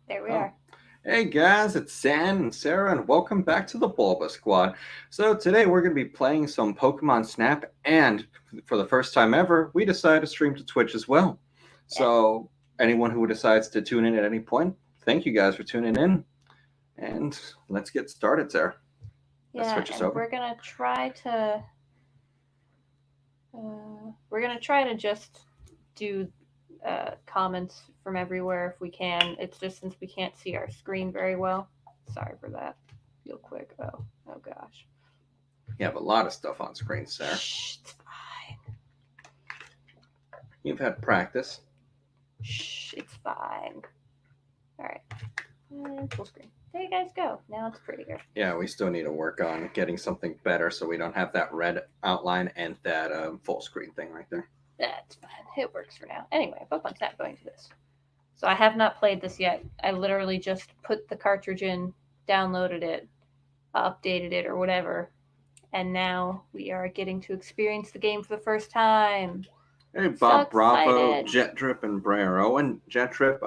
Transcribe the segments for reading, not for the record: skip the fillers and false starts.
There we are. Hey guys, it's San and Sarah, and welcome back to the BulbaSquad. So today we're going to be playing some Pokemon Snap, and for the first time ever, we decided to stream to Twitch as well. So anyone who decides to tune in at any point, thank you guys for tuning in, and let's get started, Sarah. Let's Yeah, switch us and over. we're gonna try to just do comments from everywhere if we can. It's just since we can't see our screen very well. Sorry for that. Real quick. Oh gosh. You have a lot of stuff on screen, Sarah. Shh, it's fine. You've had practice. Shh, it's fine. All right. And full screen. There you guys go. Now it's prettier. Yeah, we still need to work on getting something better so we don't have that red outline and that full screen thing right there. That's fine. It works for now. Anyway, Pokemon Snap going to this. So I have not played this yet. I literally just put the cartridge in, downloaded it, updated it, or whatever, and now we are getting to experience the game for the first time. Hey, Bob So Bravo, excited. Jet Drip, and Brer Owen. Jet Drip,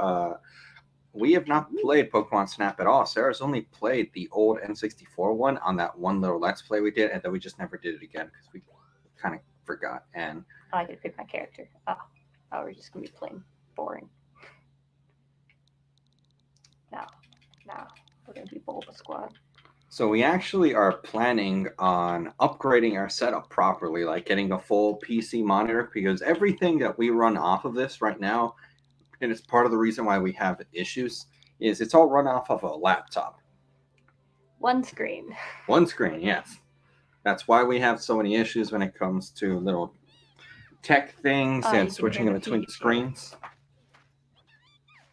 we have not played Pokemon Snap at all. Sarah's only played the old N64 one on that one little Let's Play we did, and then we just never did it again because we kind of forgot. And I get to pick my character. Oh, we're just gonna be plain boring. Now we're gonna be BulbaSquad. so we actually are planning on upgrading our setup properly, like getting a full PC monitor, because everything that we run off of this right now, and it's part of the reason why we have issues, is it's all run off of a laptop. One screen. One screen, yes. That's why we have so many issues when it comes to little tech things and switching in between screens.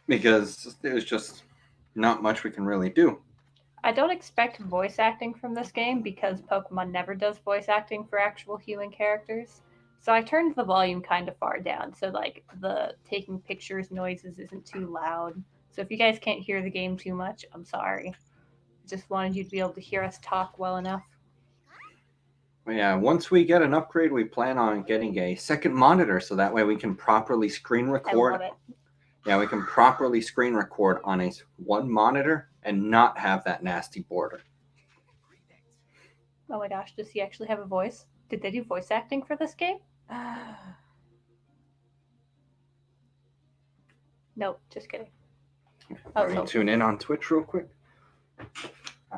Because there's just not much we can really do. I don't expect voice acting from this game because Pokemon never does voice acting for actual human characters. So I turned the volume kind of far down so like the taking pictures noises isn't too loud. So if you guys can't hear the game too much, I'm sorry. Just wanted you to be able to hear us talk well enough. But yeah, once we get an upgrade, we plan on getting a second monitor so that way we can properly screen record. I love it. Yeah, we can properly screen record on a one monitor and not have that nasty border. Oh my gosh, does he actually have a voice? Did they do voice acting for this game? Nope, just kidding. Let me tune in on Twitch real quick.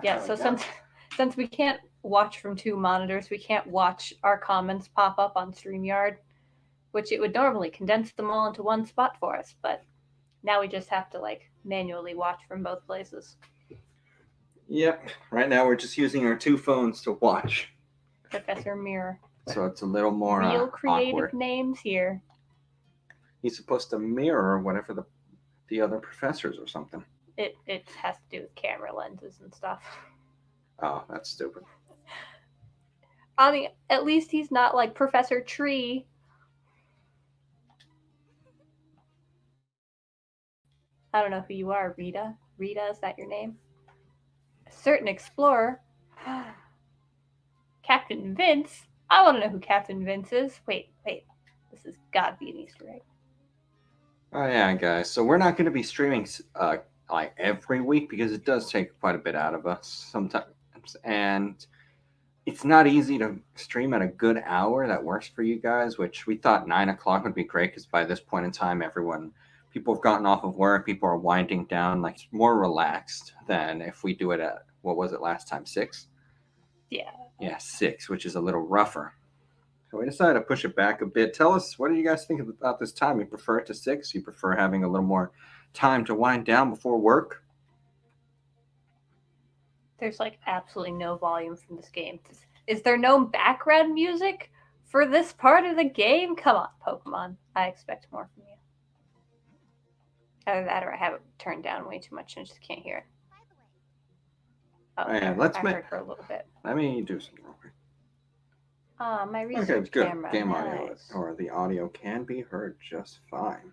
Yeah, so since we can't watch from two monitors, we can't watch our comments pop up on StreamYard, which it would normally condense them all into one spot for us, but now we just have to like manually watch from both places. Yep. Right now we're just using our two phones to watch. Professor Mirror. So it's a little more real creative awkward. Names here. He's supposed to mirror whatever the other professors or something. It has to do with camera lenses and stuff. Oh, that's stupid. I mean, at least he's not like Professor Tree. I don't know who you are, Rita. Rita, is that your name? A certain explorer. Captain Vince? I want to know who Captain Vince is. Wait. This has got to be an Easter egg. Oh yeah, guys. So we're not going to be streaming like every week because it does take quite a bit out of us sometimes, and it's not easy to stream at a good hour that works for you guys. Which we thought 9 o'clock would be great because by this point in time, people have gotten off of work, people are winding down, like more relaxed than if we do it at, what was it last time, 6? Yeah, 6, which is a little rougher. So we decided to push it back a bit. Tell us, what do you guys think about this time? You prefer it to 6? You prefer having a little more time to wind down before work? There's like absolutely no volume from this game. Is there no background music for this part of the game? Come on, Pokemon. I expect more from you. Either that or I have it turned down way too much and I just can't hear it. Oh, yeah, I heard her a little bit. Let me do something real quick. My research camera. Game audio, or the audio can be heard just fine.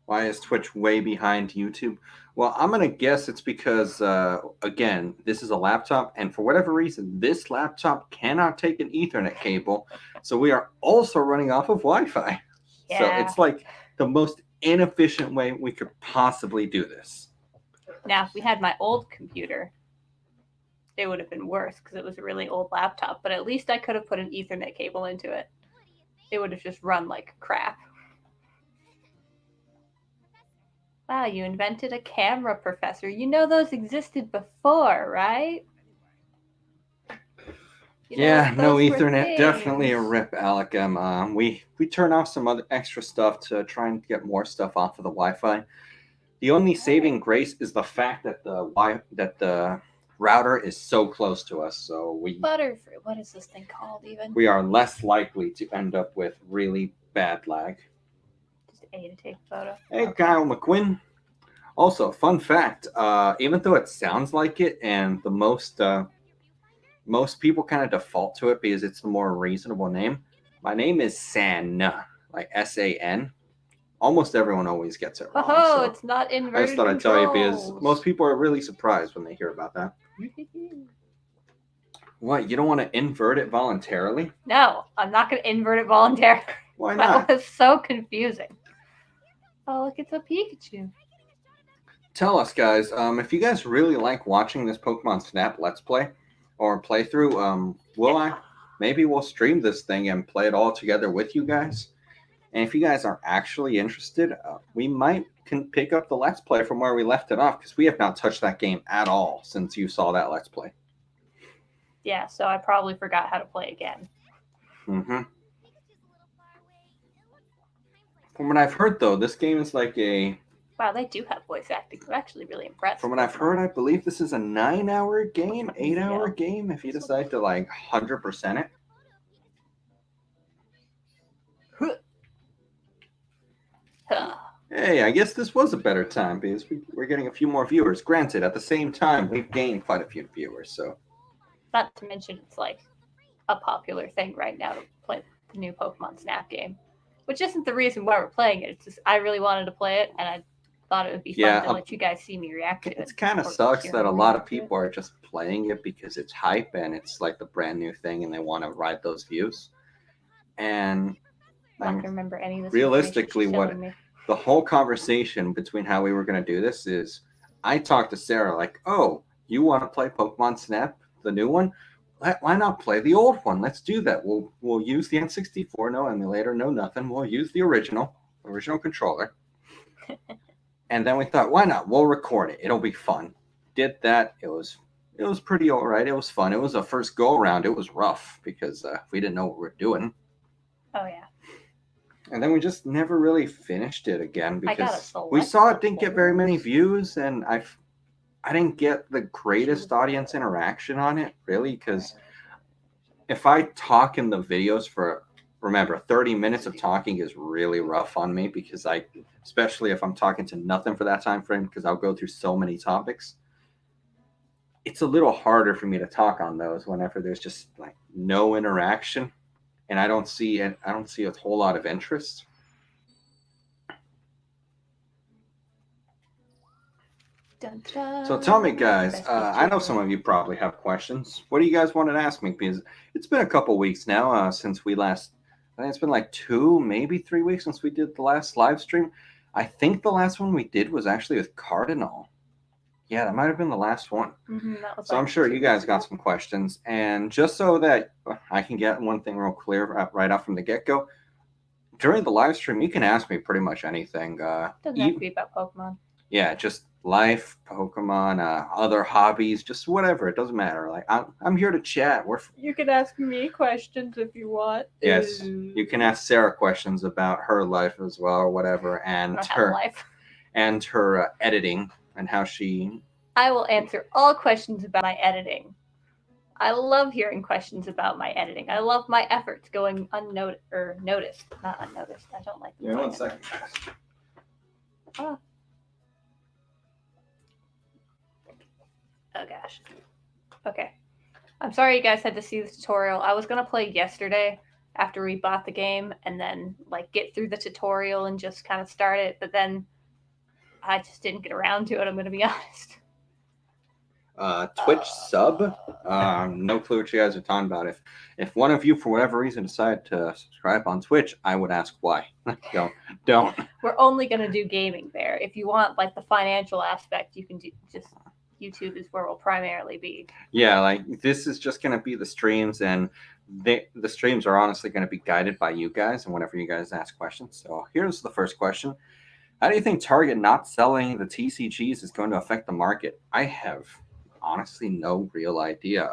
Why is Twitch way behind YouTube? Well, I'm going to guess it's because, again, this is a laptop, and for whatever reason, this laptop cannot take an Ethernet cable, so we are also running off of Wi-Fi. Yeah. So it's like the most inefficient way we could possibly do this. Now, if we had my old computer, it would have been worse because it was a really old laptop, but at least I could have put an Ethernet cable into it. It would have just run like crap. Wow, you invented a camera, Professor. You know those existed before, right? Yeah, no Ethernet. Definitely a rip, Alec. We turn off some other extra stuff to try and get more stuff off of the Wi-Fi. The only saving grace is the fact that the router is so close to us, so Butterfree. What is this thing called even? We are less likely to end up with really bad lag. Just A to take a photo. Hey, okay. Kyle McQuinn. Also, fun fact: even though it sounds like it, and the most people kind of default to it because it's the more reasonable name. My name is San, like S-A-N. Almost everyone always gets it wrong. Oh, so it's not inverted. I just thought I'd tell you because most people are really surprised when they hear about that. What? You don't want to invert it voluntarily? No, I'm not going to invert it voluntarily. Why not? That was so confusing. Oh, look, it's a Pikachu. Tell us, guys, if you guys really like watching this Pokemon Snap Let's Play or playthrough, maybe we'll stream this thing and play it all together with you guys. And if you guys are actually interested, we can pick up the Let's Play from where we left it off because we have not touched that game at all since you saw that Let's Play. Yeah, so I probably forgot how to play again. Mm-hmm. From what I've heard, though, this game is like a... Wow, they do have voice acting. I'm actually really impressed. From what I've heard, I believe this is a 9-hour game, 8-hour game, if you decide to, 100% it. Hey, I guess this was a better time because we're getting a few more viewers. Granted, at the same time, we've gained quite a few viewers, so... Not to mention, it's like a popular thing right now to play the new Pokemon Snap game. Which isn't the reason why we're playing it. It's just I really wanted to play it, and I thought it would be fun to let you guys see me react to it. It kind of sucks that a lot of people are just playing it because it's hype and it's like the brand new thing and they want to ride those views. And I don't remember any of this. Realistically, the whole conversation between how we were going to do this is I talked to Sarah like, oh, you want to play Pokemon Snap, the new one? Why not play the old one? Let's do that. We'll use the N64, no emulator, no nothing. We'll use the original controller. And then we thought, why not? We'll record it. It'll be fun. Did that. It was pretty all right. It was fun. It was a first go around. It was rough because we didn't know what we were doing. Oh yeah. And then we just never really finished it again because we saw it didn't get very many views, and I didn't get the greatest audience interaction on it, really, because if I talk in the videos remember, 30 minutes of talking is really rough on me because especially if I'm talking to nothing for that time frame, because I'll go through so many topics. It's a little harder for me to talk on those whenever there's just no interaction, and I don't see a whole lot of interest. Dun, dun. So tell me, guys, I know some of you probably have questions. What do you guys want to ask me? Because it's been a couple weeks now since we last, I think it's been 2, maybe 3 weeks since we did the last live stream. I think the last one we did was actually with Cardinal. Yeah, that might have been the last one. Mm-hmm, so I'm sure you guys got some questions. And just so that I can get one thing real clear right off from the get-go, during the live stream, you can ask me pretty much anything. Doesn't have to be about Pokemon. Yeah, just life, Pokemon, other hobbies, just whatever. It doesn't matter. I'm here to chat. You can ask me questions if you want. Yes, you can ask Sarah questions about her life as well, or whatever, and her editing and how she. I will answer all questions about my editing. I love hearing questions about my editing. I love my efforts going noticed, not unnoticed. I don't like. Yeah, 1 second. Oh. Oh gosh. Okay. I'm sorry you guys had to see the tutorial. I was going to play yesterday after we bought the game and then get through the tutorial and just kind of start it, but then I just didn't get around to it, I'm going to be honest. Twitch sub. No clue what you guys are talking about. If one of you, for whatever reason, decide to subscribe on Twitch, I would ask why. Don't. We're only gonna do gaming there. If you want like the financial aspect, you can do just YouTube is where we'll primarily be. Yeah, like this is just gonna be the streams, and the streams are honestly gonna be guided by you guys and whenever you guys ask questions. So here's the first question. How do you think Target not selling the TCGs is going to affect the market? I have honestly no real idea.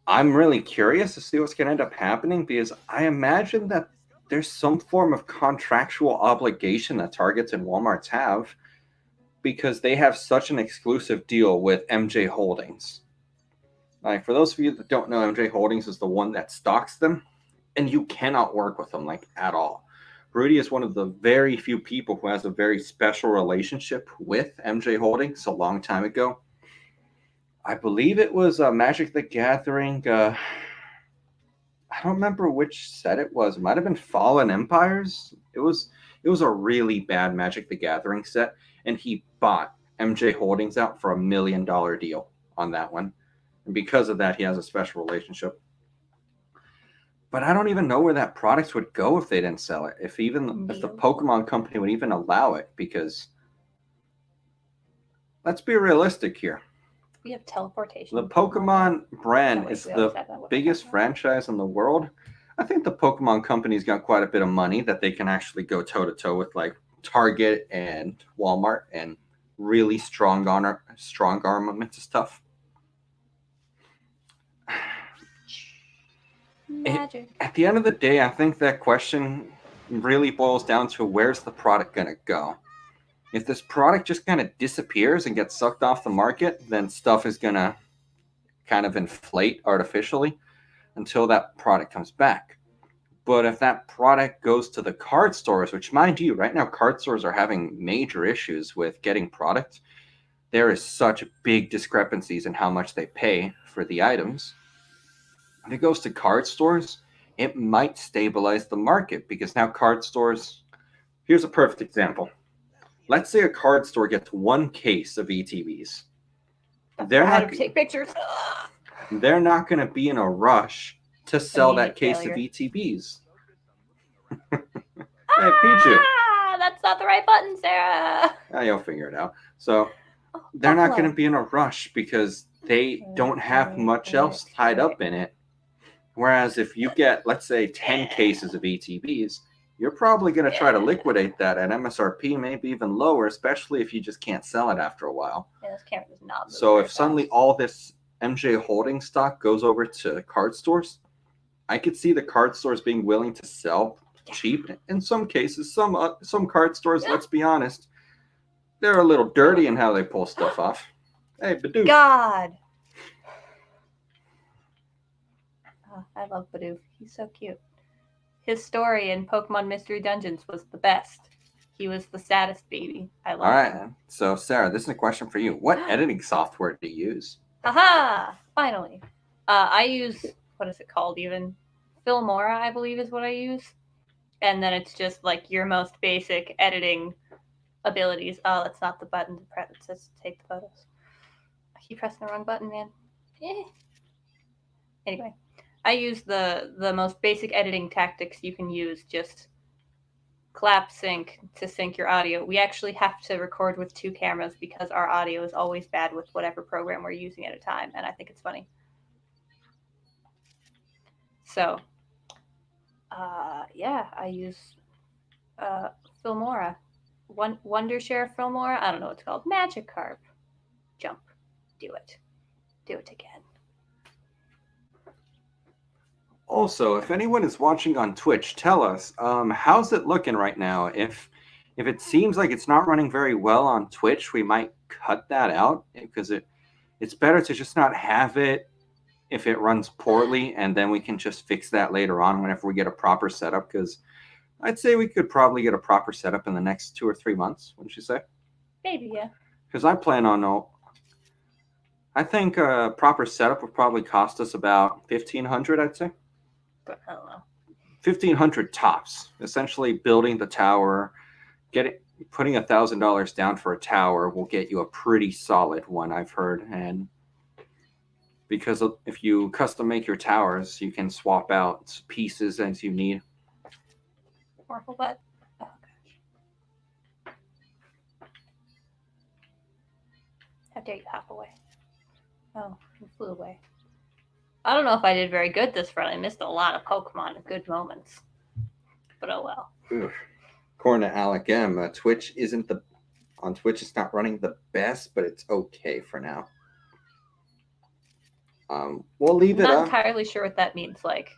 I'm really curious to see what's going to end up happening because I imagine that there's some form of contractual obligation that Targets and Walmarts have because they have such an exclusive deal with MJ Holdings. Like, for those of you that don't know, MJ Holdings is the one that stocks them, and you cannot work with them like at all. Rudy is one of the very few people who has a very special relationship with MJ Holdings a long time ago. I believe it was Magic the Gathering. I don't remember which set it was. It might have been Fallen Empires. It was a really bad Magic the Gathering set, and he bought MJ Holdings out for $1 million deal on that one. And because of that, he has a special relationship. But I don't even know where that product would go if they didn't sell it. If the Pokemon company would even allow it, because let's be realistic here. We have teleportation. The Pokemon brand is the biggest franchise in the world. I think the Pokemon company's got quite a bit of money that they can actually go toe to toe with like Target and Walmart and really strong armaments and stuff. Magic. At the end of the day, I think that question really boils down to where's the product going to go? If this product just kind of disappears and gets sucked off the market, then stuff is going to kind of inflate artificially until that product comes back. But if that product goes to the card stores, which mind you, right now card stores are having major issues with getting product, there is such big discrepancies in how much they pay for the items. If it goes to card stores, it might stabilize the market because now card stores, here's a perfect example. Let's say a card store gets one case of ETBs. They're not to take pictures. They're not going to be in a rush to sell that case of ETBs. Hey, Pichu. That's not the right button, Sarah. You'll figure it out. So they're not going to be in a rush because they don't have much else tied up in it. Whereas if you get, let's say, 10 cases of ETBs, you're probably going to try to liquidate that at MSRP, maybe even lower, especially if you just can't sell it after a while. Yeah, this camera does not move. So if suddenly all this MJ Holding stock goes over to card stores, I could see the card stores being willing to sell cheap. In some cases, some card stores, let's be honest, they're a little dirty in how they pull stuff off. Hey, Bidoof. God. Oh, I love Bidoof. He's so cute. His story in Pokemon Mystery Dungeons was the best. He was the saddest baby. I love him. All right. So, Sarah, this is a question for you. What editing software do you use? Aha! Finally. I use, what is it called even? Filmora, I believe is what I use. And then it's just like your most basic editing abilities. Oh, that's not the button to press. It says take the photos. I keep pressing the wrong button, man. Anyway. I use the most basic editing tactics you can use, just clap sync to sync your audio. We actually have to record with 2 cameras because our audio is always bad with whatever program we're using at a time, and I think it's funny. So, yeah, I use Filmora. Wondershare Filmora? I don't know what it's called. Magikarp. Jump. Do it. Do it again. Also, if anyone is watching on Twitch, tell us, how's it looking right now? If it seems like it's not running very well on Twitch, we might cut that out because it's better to just not have it if it runs poorly, and then we can just fix that later on whenever we get a proper setup, because I'd say we could probably get a proper setup in the next 2 or 3 months, wouldn't you say? Maybe, yeah. Because I plan on I think a proper setup would probably cost us about $1,500, I'd say. But I don't know. 1,500 tops. Essentially building the tower, putting $1,000 down for a tower will get you a pretty solid one, I've heard. And because if you custom make your towers, you can swap out pieces as you need. Morphle butt. Oh gosh. How dare you hop away? Oh, you flew away. I don't know if I did very good this run. I missed a lot of Pokemon at good moments. But oh well. Oof. According to Alec M, Twitch isn't the on Twitch. It's not running the best, but it's okay for now. We'll leave it up. I'm not entirely sure what that means. Like,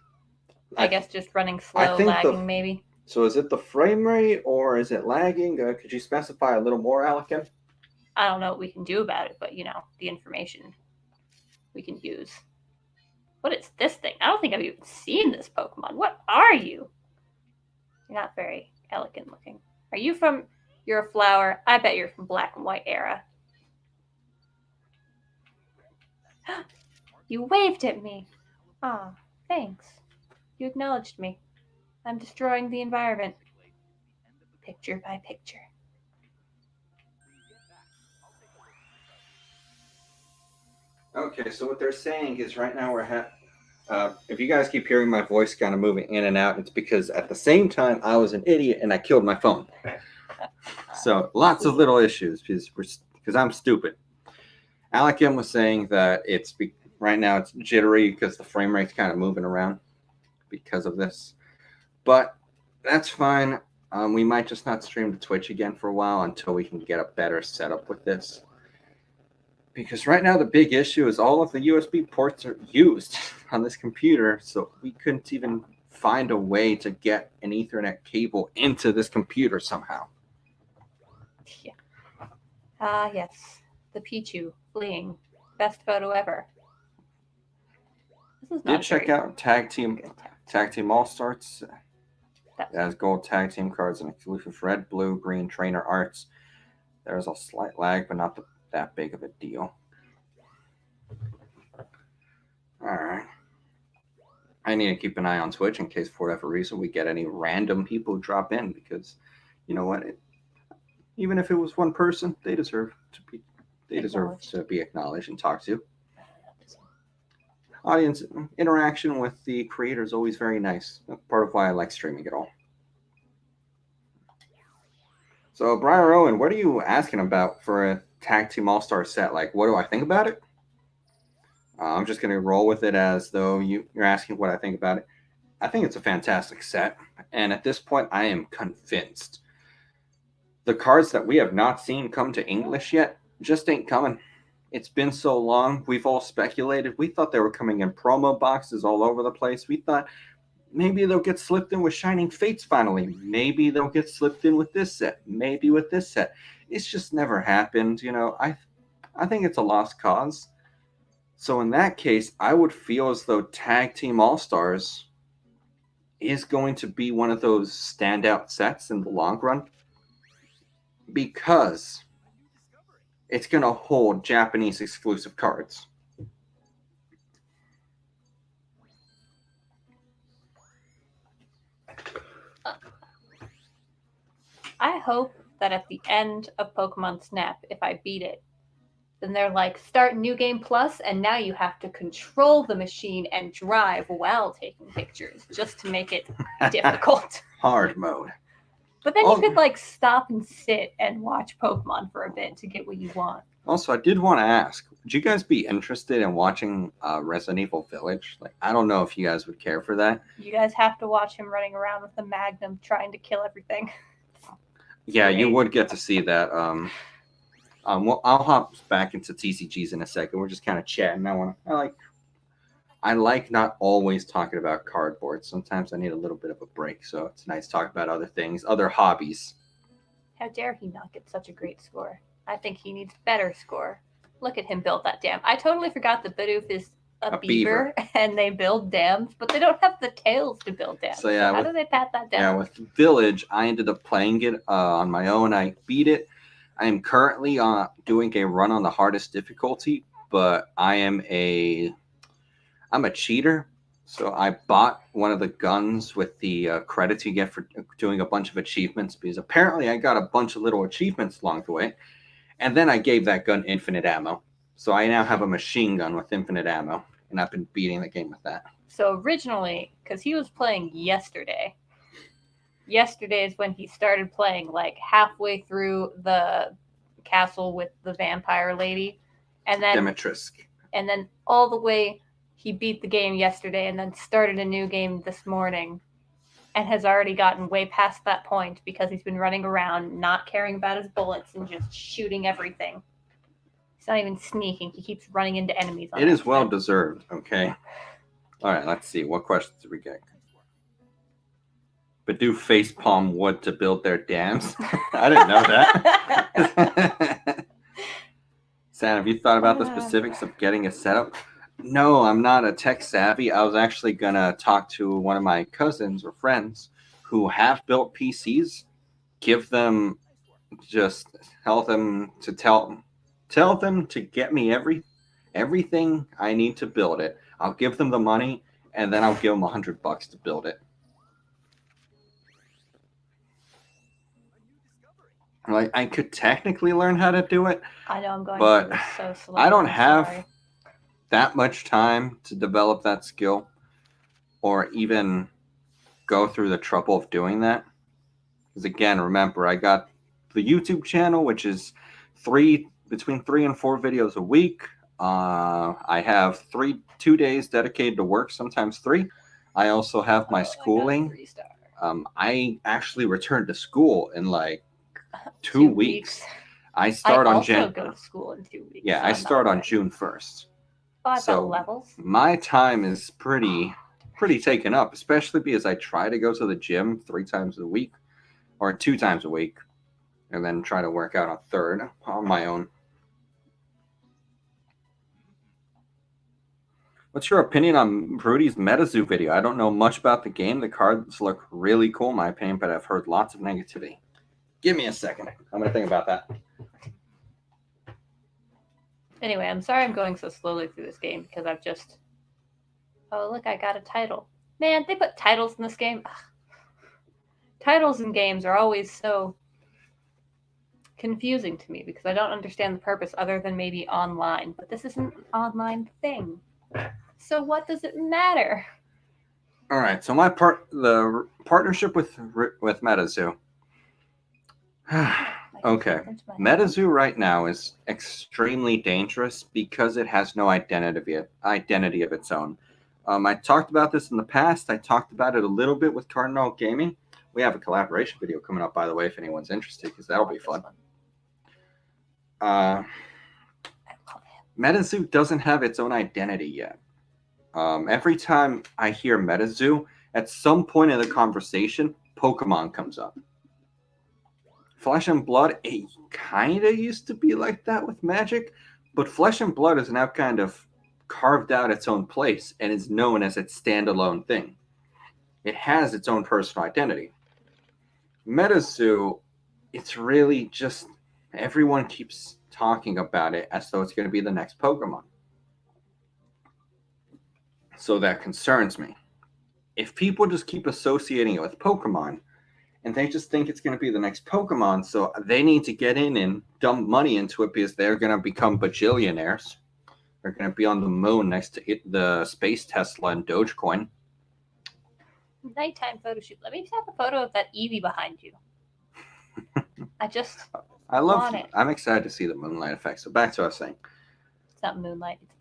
I guess just running slow, lagging maybe. So is it the frame rate or is it lagging? Could you specify a little more, Alec M? I don't know what we can do about it, but you know, the information we can use. What is this thing? I don't think I've even seen this Pokemon. What are you? You're not very elegant looking. Are you from... You're a flower. I bet you're from Black and White era. You waved at me. Ah, thanks. You acknowledged me. I'm destroying the environment. Picture by picture. Okay, so what they're saying is right now we're if you guys keep hearing my voice kind of moving in and out, it's because at the same time I was an idiot and I killed my phone. So lots of little issues because I'm stupid. Alec M was saying that right now it's jittery because the frame rate's kind of moving around because of this. But that's fine. We might just not stream to Twitch again for a while until we can get a better setup with this. Because right now the big issue is all of the USB ports are used on this computer, so we couldn't even find a way to get an Ethernet cable into this computer somehow. Yeah. Ah, yes. The Pichu fleeing. Best photo ever. This is not check out Tag Team All-Stars. It has gold tag team cards and exclusive red, blue, green trainer arts. There's a slight lag, but not that big of a deal. Alright. I need to keep an eye on Twitch in case for whatever reason we get any random people drop in, because you know what? Even if it was one person, they deserve to be acknowledged and talked to. Audience interaction with the creator is always very nice. That's part of why I like streaming it all. So, Briar Owen, what are you asking about for a Tag Team All-Star set? Like, what do I think about it? I'm just going to roll with it as though you're asking what I think about it. I think it's a fantastic set. And at this point, I am convinced. The cards that we have not seen come to English yet just ain't coming. It's been so long. We've all speculated. We thought they were coming in promo boxes all over the place. We thought maybe they'll get slipped in with Shining Fates finally. Maybe they'll get slipped in with this set. Maybe with this set. It's just never happened. You know, I think it's a lost cause. So in that case, I would feel as though Tag Team All-Stars is going to be one of those standout sets in the long run, because it's going to hold Japanese exclusive cards. I hope that at the end of Pokemon Snap, if I beat it, then they're like, start New Game Plus, and now you have to control the machine and drive while taking pictures, just to make it difficult. Hard mode. But then you could like stop and sit and watch Pokemon for a bit to get what you want. Also, I did want to ask, would you guys be interested in watching Resident Evil Village? Like, I don't know if you guys would care for that. You guys have to watch him running around with the Magnum trying to kill everything. Yeah, you would get to see that. Well, I'll hop back into TCGs in a second. We're just kind of chatting. I like not always talking about cardboard. Sometimes I need a little bit of a break, so it's nice to talk about other things, other hobbies. How dare he not get such a great score? I think he needs better score. Look at him build that dam. I totally forgot that Bidoof is a beaver, and they build dams, but they don't have the tails to build dams. So yeah, how do they pat that down? Yeah, with Village, I ended up playing it on my own. I beat it. I am currently doing a run on the hardest difficulty, but I'm a cheater. So I bought one of the guns with the credits you get for doing a bunch of achievements, because apparently I got a bunch of little achievements along the way. And then I gave that gun infinite ammo. So I now have a machine gun with infinite ammo, and I've been beating the game with that. So originally, because he was playing yesterday is when he started playing, like halfway through the castle with the vampire lady, and then Demetrisk. And then all the way he beat the game yesterday, and then started a new game this morning, and has already gotten way past that point because he's been running around not caring about his bullets and just shooting everything. He's not even sneaking. He keeps running into enemies. It is well deserved. Okay. All right. Let's see. What questions did we get? But do facepalm wood to build their dams? I didn't know that. Sam, have you thought about the specifics of getting a setup? No, I'm not a tech savvy. I was actually going to talk to one of my cousins or friends who have built PCs. Give them, just tell them to get me everything I need to build it. I'll give them the money, and then I'll give them $100 to build it. Like, I could technically learn how to do it. I know I'm going but this so slow. I don't have that much time to develop that skill, or even go through the trouble of doing that. Because again, remember, I got the YouTube channel, which is between 3 and 4 videos a week. I have 2 days dedicated to work, sometimes 3. I also have my schooling. I actually returned to school in like 2 weeks. I start on go to school in 2 weeks. Yeah, so I start on June 1st. So levels. My time is pretty taken up, especially because I try to go to the gym 3 times a week, or 2 times a week, and then try to work out on 3rd on my own. What's your opinion on Brody's MetaZoo video? I don't know much about the game. The cards look really cool, in my opinion, but I've heard lots of negativity. Give me a second. I'm going to think about that. Anyway, I'm sorry I'm going so slowly through this game because I've just... Oh, look, I got a title. Man, they put titles in this game. Ugh. Titles in games are always so confusing to me because I don't understand the purpose other than maybe online. But this isn't an online thing. So what does it matter? All right, so the partnership with MetaZoo. Okay, MetaZoo right now is extremely dangerous because it has no identity of its own. I talked about this in the past. I talked about it a little bit with Cardinal Gaming. We have a collaboration video coming up, by the way, if anyone's interested, because that'll be fun. MetaZoo doesn't have its own identity yet. Every time I hear MetaZoo, at some point in the conversation, Pokemon comes up. Flesh and Blood, it kind of used to be like that with Magic, but Flesh and Blood is now kind of carved out its own place and is known as its standalone thing. It has its own personal identity. MetaZoo, it's really just everyone keeps talking about it as though it's going to be the next Pokemon. So that concerns me. If people just keep associating it with Pokemon, and they just think it's going to be the next Pokemon, so they need to get in and dump money into it because they're going to become bajillionaires. They're going to be on the moon next to the Space Tesla and Dogecoin. Nighttime photo shoot. Let me have a photo of that Eevee behind you. I love it. I'm excited to see the moonlight effect. So back to what I was saying. It's not moonlight. It's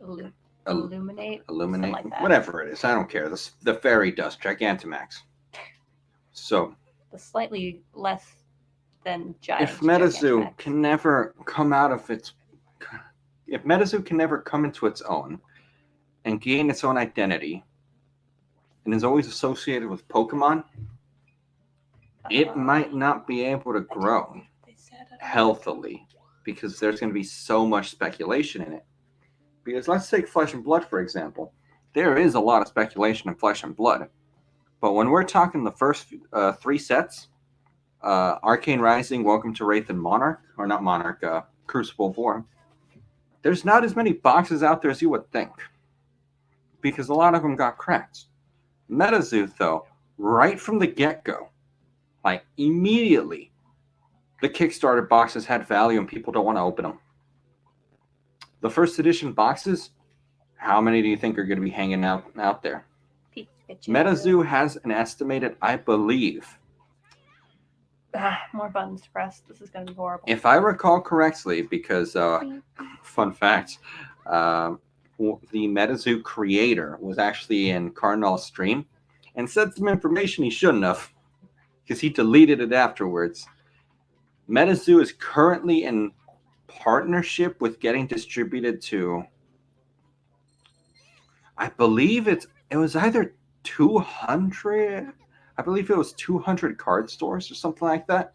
illuminate. Like whatever it is. I don't care. The fairy dust, Gigantamax. So... slightly less than giant. If MetaZoo can never come into its own and gain its own identity and is always associated with Pokemon, it might not be able to grow healthily because there's going to be so much speculation in it. Because let's take Flesh and Blood, for example. There is a lot of speculation in Flesh and Blood. But when we're talking the first 3 sets, Arcane Rising, Welcome to Wraith, and Monarch, or not Monarch, Crucible of War, there's not as many boxes out there as you would think. Because a lot of them got cracked. MetaZoo, though, right from the get-go, like immediately, the Kickstarter boxes had value and people don't want to open them. The first edition boxes, how many do you think are going to be hanging out there? MetaZoo has an estimated, I believe. More buttons to press. This is going to be horrible. If I recall correctly, because fun fact, the MetaZoo creator was actually in Cardinal's stream and said some information he shouldn't have because he deleted it afterwards. MetaZoo is currently in partnership with getting distributed to, I believe it was either 200, I believe it was 200 card stores or something like that.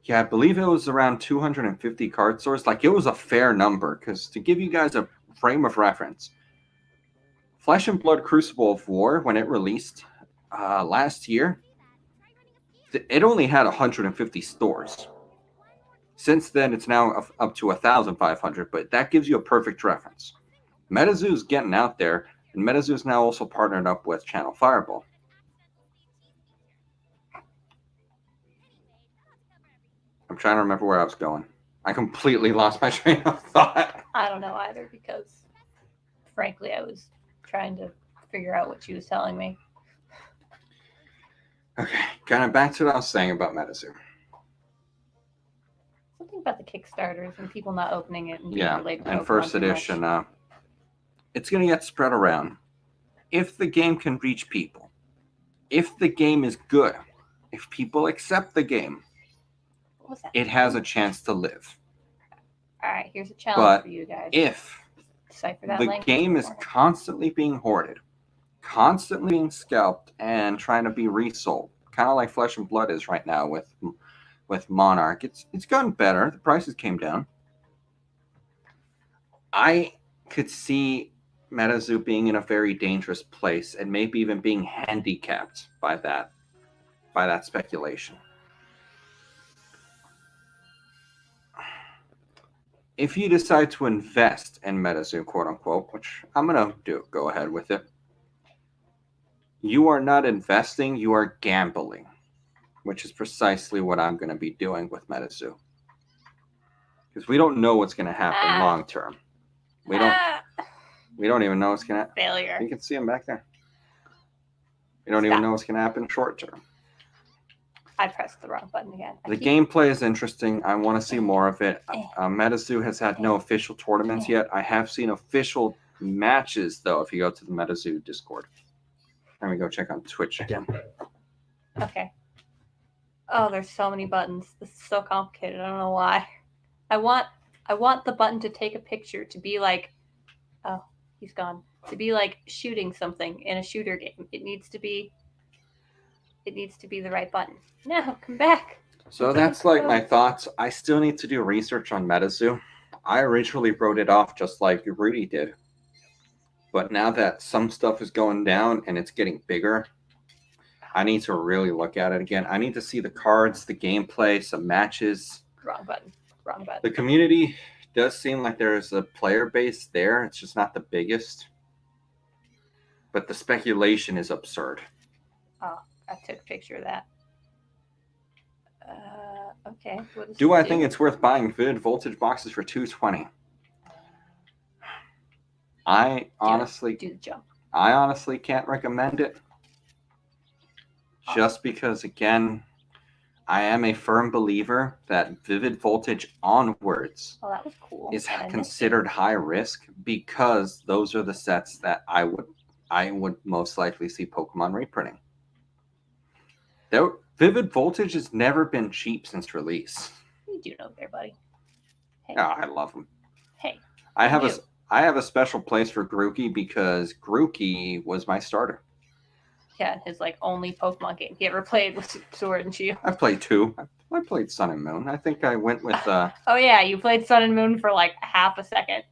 Yeah, I believe it was around 250 card stores. Like, it was a fair number, because to give you guys a frame of reference, Flesh and Blood Crucible of War, when it released last year, it only had 150 stores. Since then, it's now up to 1,500, but that gives you a perfect reference. MetaZoo's getting out there, and MetaZoo's now also partnered up with Channel Fireball. I'm trying to remember where I was going. I completely lost my train of thought. I don't know either, because frankly, I was trying to figure out what she was telling me. Okay, kind of back to what I was saying about MetaZoo. Something about the Kickstarters and people not opening it. And first edition, it's going to get spread around. If the game can reach people, if the game is good, if people accept the game, it has a chance to live. All right, here's a challenge for you guys. If the game is constantly being hoarded, constantly being scalped, and trying to be resold, kind of like Flesh and Blood is right now with Monarch, it's gotten better. The prices came down. I could see MetaZoo being in a very dangerous place and maybe even being handicapped by that speculation. If you decide to invest in MetaZoo, quote unquote, which I'm going to go ahead with it, you are not investing, you are gambling, which is precisely what I'm going to be doing with MetaZoo. Because we don't know what's going to happen long term. We don't even know what's going to happen. Failure. You can see them back there. We don't even know what's going to happen short term. I pressed the wrong button again. The gameplay is interesting. I want to see more of it. MetaZoo has had no official tournaments yet. I have seen official matches, though, if you go to the MetaZoo Discord. Let me go check on Twitch again. Okay. Oh, there's so many buttons. This is so complicated. I don't know why. I want the button to take a picture, to be like, oh, he's gone. To be like shooting something in a shooter game. It needs to be the right button. No, come back. So that's like my thoughts. I still need to do research on MetaZoo. I originally wrote it off just like Rudy did. But now that some stuff is going down and it's getting bigger, I need to really look at it again. I need to see the cards, the gameplay, some matches. Wrong button. The community does seem like there's a player base there. It's just not the biggest. But the speculation is absurd. Oh, I took a picture of that. Okay. Do I think it's worth buying Vivid Voltage boxes for $220? I honestly can't recommend it. Just because, again, I am a firm believer that Vivid Voltage onwards is considered high risk, because those are the sets that I would most likely see Pokemon reprinting. Vivid Voltage has never been cheap since release. You do know there, buddy. Hey. Oh, I love them. Hey. I have a special place for Grookey, because Grookey was my starter. Yeah, his only Pokemon game he ever played was Sword and Shield. I played 2. I played Sun and Moon. I think I went with. Oh yeah, you played Sun and Moon for half a second.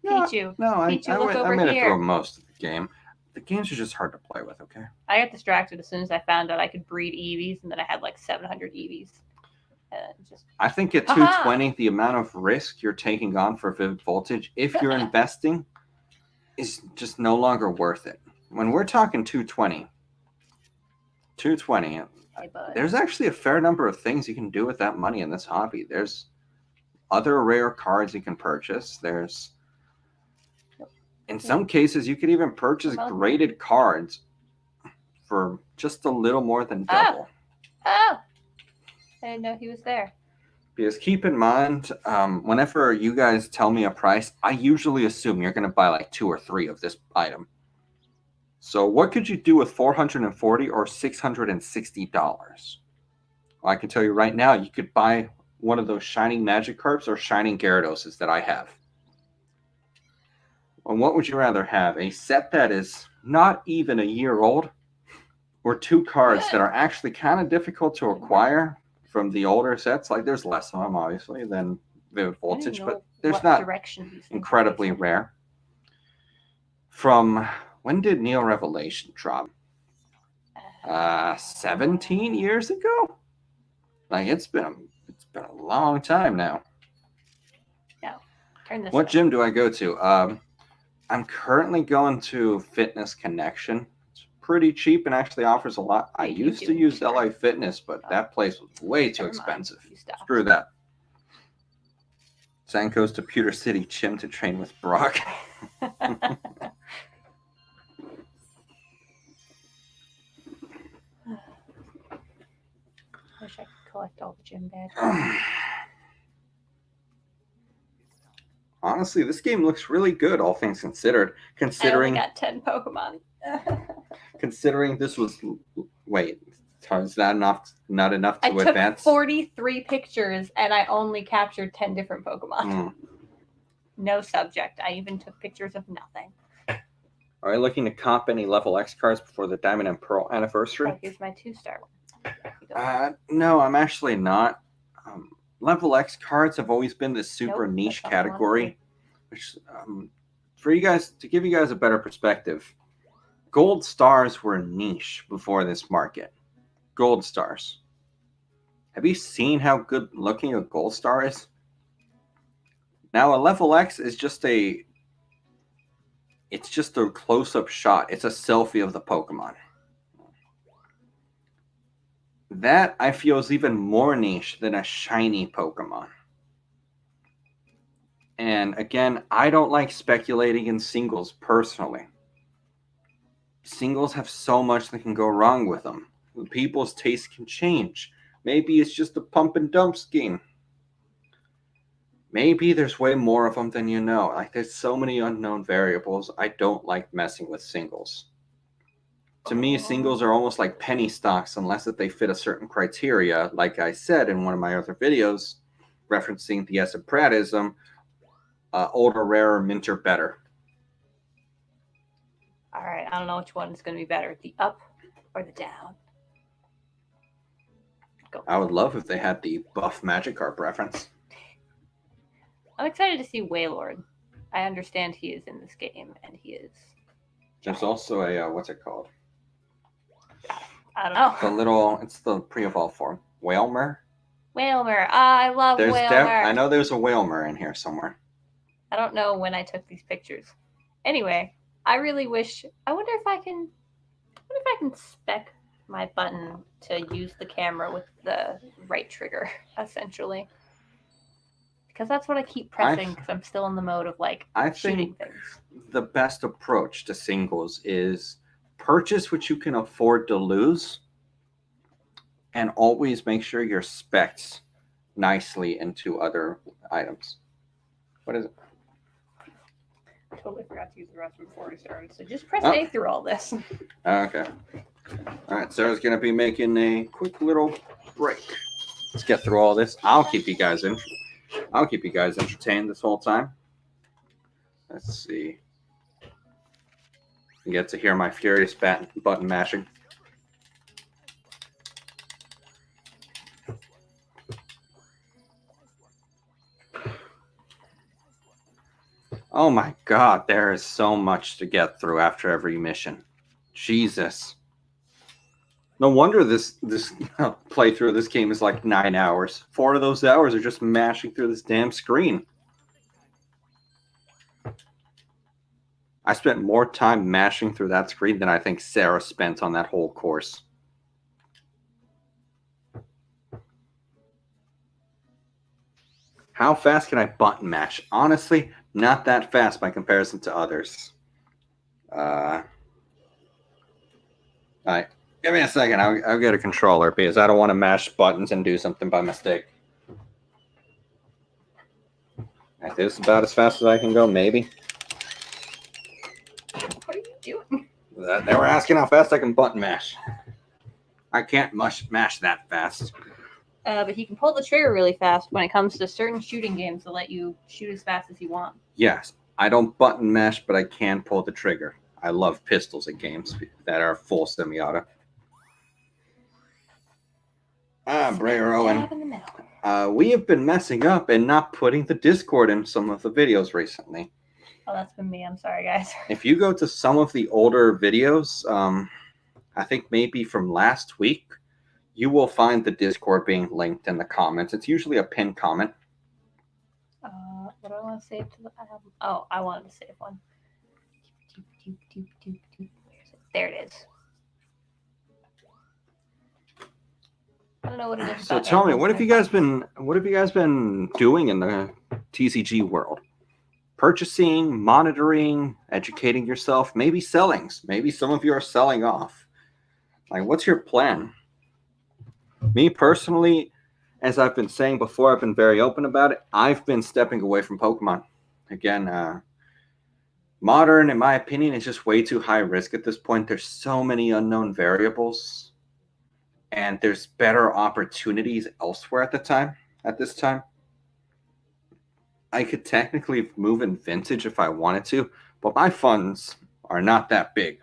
Pichu. No, Pichu, I made it through most of the game. The games are just hard to play with, okay? I got distracted as soon as I found out I could breed Eevees, and then I had 700 Eevees. I think at 220, the amount of risk you're taking on for Vivid Voltage, if you're investing, is just no longer worth it. when we're talking 220, Hey, bud. there's actually a fair number of things you can do with that money in this hobby. There's other rare cards you can purchase. There's, in some cases, you could even purchase graded cards for just a little more than double. Oh! I didn't know he was there. Because keep in mind, whenever you guys tell me a price, I usually assume you're going to buy like 2 or 3 of this item. So what could you do with $440 or $660? Well, I can tell you right now, you could buy one of those Shining Magikarps or Shining Gyarados that I have. Well, what would you rather have? A set that is not even a year old, or 2 cards that are actually kind of difficult to acquire from the older sets? Like, there's less of them, obviously, than Vivid Voltage, but there's not incredibly rare. From when did Neo Revelation drop? 17 years ago? Like, it's been a long time now. No. Turn this What way. gym do I go to? I'm currently going to Fitness Connection. It's pretty cheap and actually offers a lot. I used to use LA Fitness, but that place was way too expensive. Screw that. Zan goes to Pewter City Gym to train with Brock. Wish I could collect all the gym badges. Honestly, this game looks really good, all things considered. Considering I only got 10 Pokemon. Considering this was, wait, is that not enough to advance? I took 43 pictures and I only captured 10 different Pokemon. No subject. I even took pictures of nothing. Are you looking to comp any level X cards before the Diamond and Pearl anniversary? Oh, here's my 2-star one. No, I'm actually not. Level X cards have always been this super niche category, which, for you guys, to give you guys a better perspective, Gold Stars were niche before this market. Gold Stars. Have you seen how good looking a Gold Star is? Now a Level X is just a close-up shot. It's a selfie of the Pokemon. That, I feel, is even more niche than a shiny Pokemon. And again, I don't like speculating in singles personally. Singles have so much that can go wrong with them. People's taste can change. Maybe it's just a pump and dump scheme. Maybe there's way more of them than you know. Like, there's so many unknown variables. I don't like messing with singles. To me, singles are almost like penny stocks unless that they fit a certain criteria. Like I said in one of my other videos, referencing the S of Pratism, older, rarer, minter, better. All right, I don't know which one is going to be better, the up or the down. Go. I would love if they had the buff Magikarp reference. I'm excited to see Wailord. I understand he is in this game, and he is. There's also a, what's it called? I don't know. It's the pre-evolved form. Wailmer? Wailmer. I love Wailmer. I know there's a Wailmer in here somewhere. I don't know when I took these pictures. Anyway, I really wish. I wonder if I can spec my button to use the camera with the right trigger, essentially. Because that's what I keep pressing because I'm still in the mode of shooting things. The best approach to singles is purchase what you can afford to lose and always make sure you're specced nicely into other items. What is it? I totally forgot to use the restroom before we started, so just press A through all this. Okay. All right, Sarah's going to be making a quick little break. Let's get through all this. I'll keep you guys entertained this whole time. Let's see. You get to hear my furious button mashing. Oh my god, there is so much to get through after every mission. Jesus. No wonder this playthrough of this game is like 9 hours. 4 of those hours are just mashing through this damn screen. I spent more time mashing through that screen than I think Sarah spent on that whole course. How fast can I button mash? Honestly, not that fast by comparison to others. All right, give me a second. I'll get a controller because I don't want to mash buttons and do something by mistake. Right, this is about as fast as I can go, maybe. What are you doing? They were asking how fast I can button mash. I can't mash that fast. But he can pull the trigger really fast when it comes to certain shooting games that let you shoot as fast as you want. Yes, I don't button mash, but I can pull the trigger. I love pistols at games that are full semi-auto. Brayer Owen. We have been messing up and not putting the Discord in some of the videos recently. Oh, that's been me. I'm sorry, guys. If you go to some of the older videos, I think maybe from last week, you will find the Discord being linked in the comments. It's usually a pinned comment. What do I want to save to the Oh, I wanted to save one. There it is. I don't know what it is. So tell me, what have you guys been doing in the TCG world? Purchasing, monitoring, educating yourself, maybe sellings. Maybe some of you are selling off. Like, what's your plan? Me personally, as I've been saying before, I've been very open about it. I've been stepping away from Pokemon. Again, modern, in my opinion, is just way too high risk at this point. There's so many unknown variables, and there's better opportunities elsewhere at this time. I could technically move in Vintage if I wanted to, but my funds are not that big.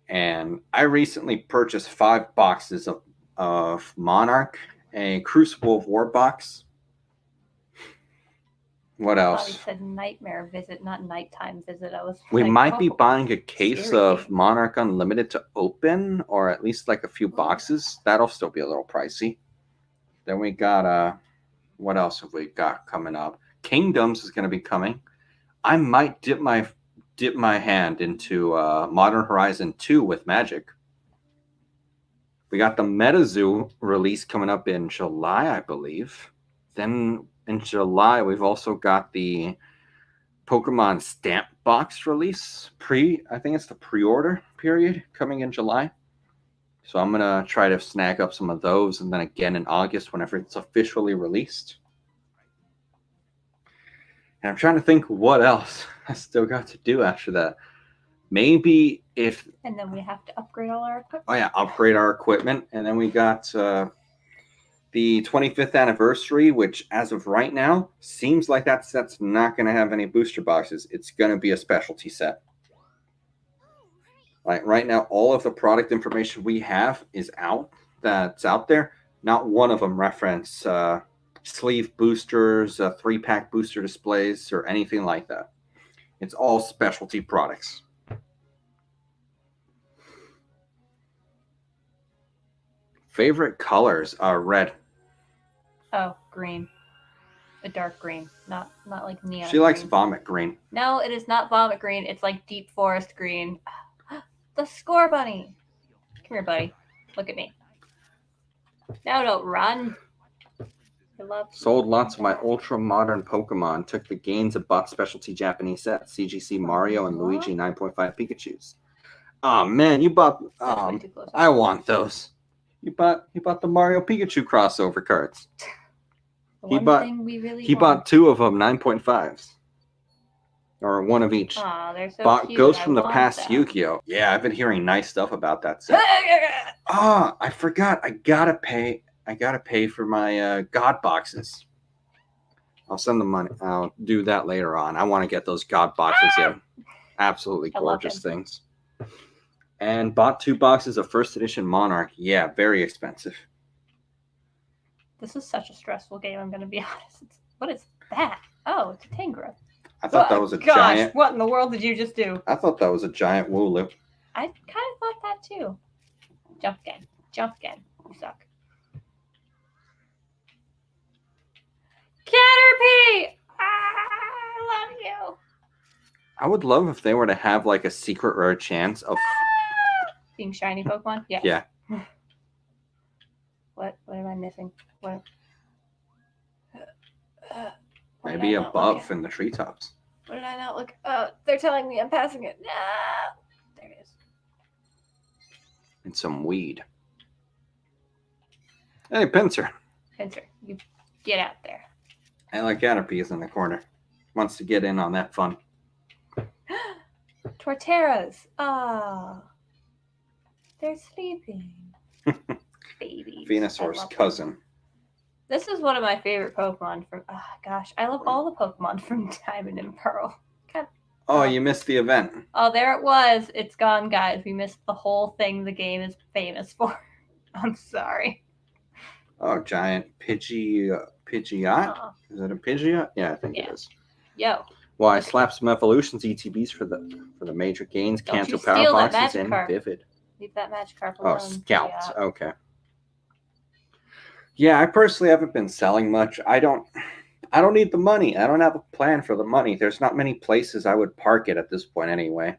And I recently purchased 5 boxes of Monarch, a Crucible of War box. What else? I said nightmare visit, not nighttime visit. We might be buying a case of Monarch Unlimited to open, or at least like a few boxes. That'll still be a little pricey. Then we got what else have we got coming up? Kingdoms is going to be coming. I might dip my hand into Modern Horizon 2 with Magic. We got the MetaZoo release coming up in July, I believe. Then in July, we've also got the Pokemon Stamp Box release. I think it's the pre-order period coming in July. So I'm going to try to snag up some of those, and then again in August whenever it's officially released. And I'm trying to think what else I still got to do after that. Maybe if... And then we have to upgrade all our equipment. Oh, yeah, upgrade our equipment. And then we got the 25th anniversary, which as of right now, seems like that set's not going to have any booster boxes. It's going to be a specialty set. Like right now, all of the product information we have is that's out there. Not one of them reference sleeve boosters, 3-pack booster displays, or anything like that. It's all specialty products. Favorite colors are red. Oh, green. A dark green, not like neon. She likes vomit green. No, it is not vomit green. It's like deep forest green. The Score Bunny. Come here, buddy. Look at me. No, don't run. Sold lots of my ultra modern Pokemon. Took the gains and bought specialty Japanese sets. CGC Mario and Luigi 9.5 Pikachus. Oh man, you bought. I want those. You bought the Mario Pikachu crossover cards. He bought 2 of them 9.5s. Or 1 of each. Aw, they're so bought cute. Ghost from the Past Yu-Gi-Oh! Yeah, I've been hearing nice stuff about that set. I forgot. I gotta pay for my God boxes. I'll send the money. I'll do that later on. I want to get those God boxes in. Absolutely gorgeous things. And bought 2 boxes of first edition Monarch. Yeah, very expensive. This is such a stressful game, I'm going to be honest. What is that? Oh, it's a Tangrowth. I thought that was a giant. What in the world did you just do? I thought that was a giant Wooloo. I kind of thought that too. Jump again. Jump again. You suck. Caterpie! I love you. I would love if they were to have like a secret rare chance of being shiny Pokemon. Yes. Yeah. What am I missing? What? What did maybe I not look above at? in the treetops. What did I not look? Oh, they're telling me I'm passing it. No. There it is. And some weed. Hey, Pinsir. Pinsir, you get out there. I like Caterpie is in the corner. Wants to get in on that fun. Torteras. Ah. They're sleeping. Babies. Venusaur's I love them. cousin. This is one of my favorite Pokemon from. Oh, gosh, I love all the Pokemon from Diamond and Pearl. God. Oh, you missed the event. Oh, there it was. It's gone, guys. We missed the whole thing the game is famous for. I'm sorry. Oh, giant Pidgeot. Is it a Pidgeot? Yeah, I think it is. Yo. Well, I slapped some evolutions ETBs for the major gains. Don't Cancel you power steal that boxes Magikarp. and Vivid. Leave that Magikarp alone. Oh, scalped. Okay. Yeah, I personally haven't been selling much. I don't need the money. I don't have a plan for the money. There's not many places I would park it at this point anyway.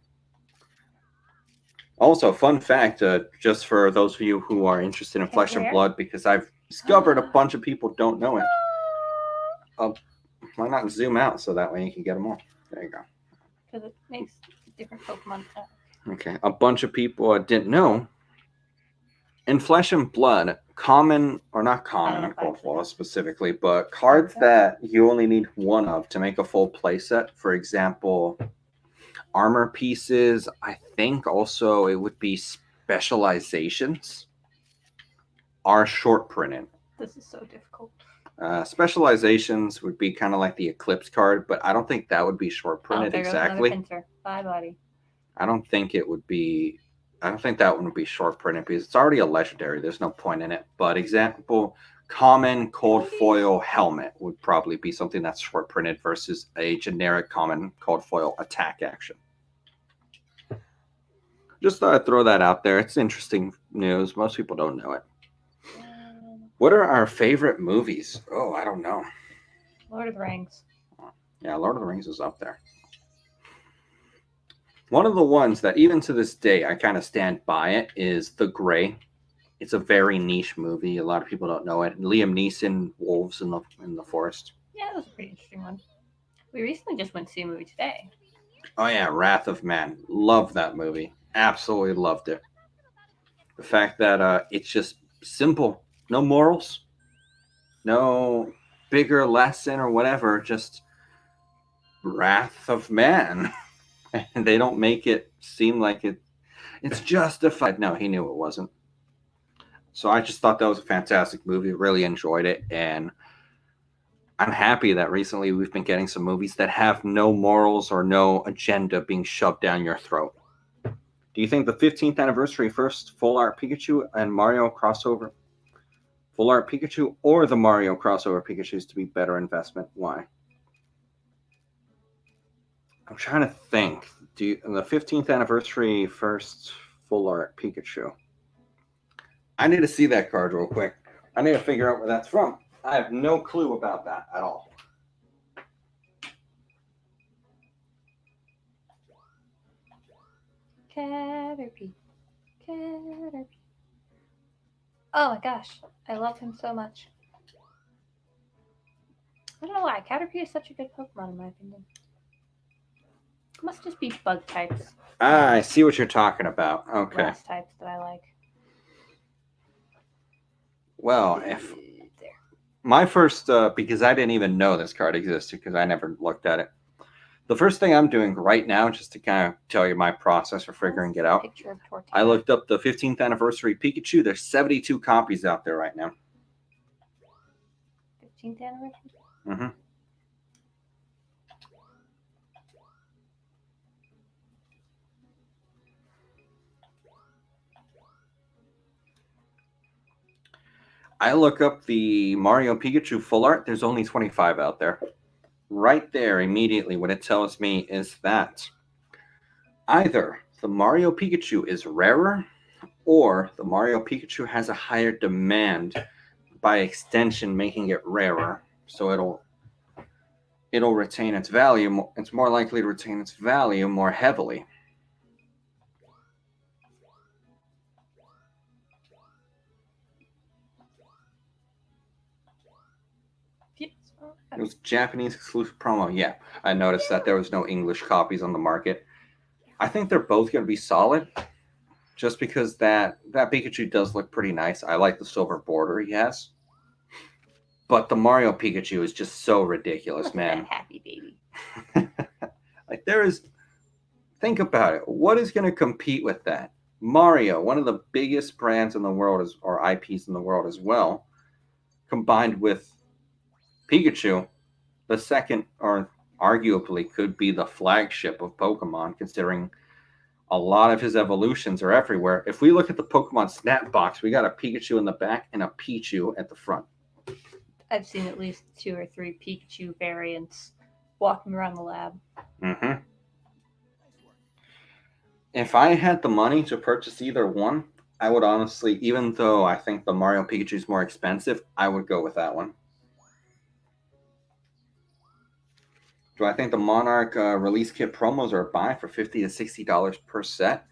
Also, fun fact, just for those of you who are interested in Flesh and Blood, because I've discovered a bunch of people don't know it. Why not zoom out so that way you can get them all? There you go. Because it makes different Pokemon. Okay, a bunch of people didn't know. In Flesh and Blood, common, or not common in Cold War specifically, but cards that you only need one of to make a full playset, for example, armor pieces, I think also it would be specializations, are short printed. This is so difficult. Specializations would be kind of like the Eclipse card, but I don't think that would be short printed exactly. Bye, buddy. I don't think it would be. I don't think that one would be short printed because it's already a legendary. There's no point in it. But example, common cold foil helmet would probably be something that's short printed versus a generic common cold foil attack action. Just thought I'd throw that out there. It's interesting news. Most people don't know it. What are our favorite movies? Oh, I don't know. Lord of the Rings. Yeah, Lord of the Rings is up there. One of the ones that even to this day I kind of stand by it is The Grey. It's a very niche movie. A lot of people don't know it. Liam Neeson, wolves in the forest. Yeah, that was a pretty interesting one. We recently just went to see a movie today. Oh yeah, Wrath of Man. Love that movie. Absolutely loved it. The fact that it's just simple. No morals. No bigger lesson or whatever. Just Wrath of Man. And they don't make it seem like it's justified. No, he knew it wasn't. So I just thought that was a fantastic movie. Really enjoyed it. And I'm happy that recently we've been getting some movies that have no morals or no agenda being shoved down your throat. Do you think the 15th anniversary first full art Pikachu and Mario crossover full art Pikachu or the Mario crossover Pikachu is to be better investment? Why? I'm trying to think. The 15th anniversary first full art Pikachu. I need to see that card real quick. I need to figure out where that's from. I have no clue about that at all. Caterpie. Oh my gosh. I love him so much. I don't know why. Caterpie is such a good Pokemon in my opinion. It must just be bug types. Ah, I see what you're talking about. Okay. Grass types that I like. Well, if my first, because I didn't even know this card existed because I never looked at it. The first thing I'm doing right now, just to kind of tell you my process for figuring it out, I looked up the 15th anniversary Pikachu. There's 72 copies out there right now. 15th anniversary? Mm-hmm. I look up the Mario Pikachu full art. There's only 25 out there. Right there, immediately, what it tells me is that either the Mario Pikachu is rarer or the Mario Pikachu has a higher demand, by extension making it rarer. So it'll retain its value. It's more likely to retain its value more heavily. It was Japanese exclusive promo. Yeah, I noticed that there was no English copies on the market. I think they're both going to be solid, just because that Pikachu does look pretty nice. I like the silver border he has. But the Mario Pikachu is just so ridiculous, man. That happy baby. Like, there is. Think about it. What is going to compete with that? Mario, one of the biggest brands in the world, or IPs in the world as well, combined with Pikachu, the second, or arguably could be the flagship of Pokemon, considering a lot of his evolutions are everywhere. If we look at the Pokemon Snap box, we got a Pikachu in the back and a Pichu at the front. I've seen at least 2 or 3 Pikachu variants walking around the lab. Mm-hmm. If I had the money to purchase either one, I would honestly, even though I think the Mario Pikachu is more expensive, I would go with that one. Do I think the Monarch release kit promos are a buy for $50 to $60 per set?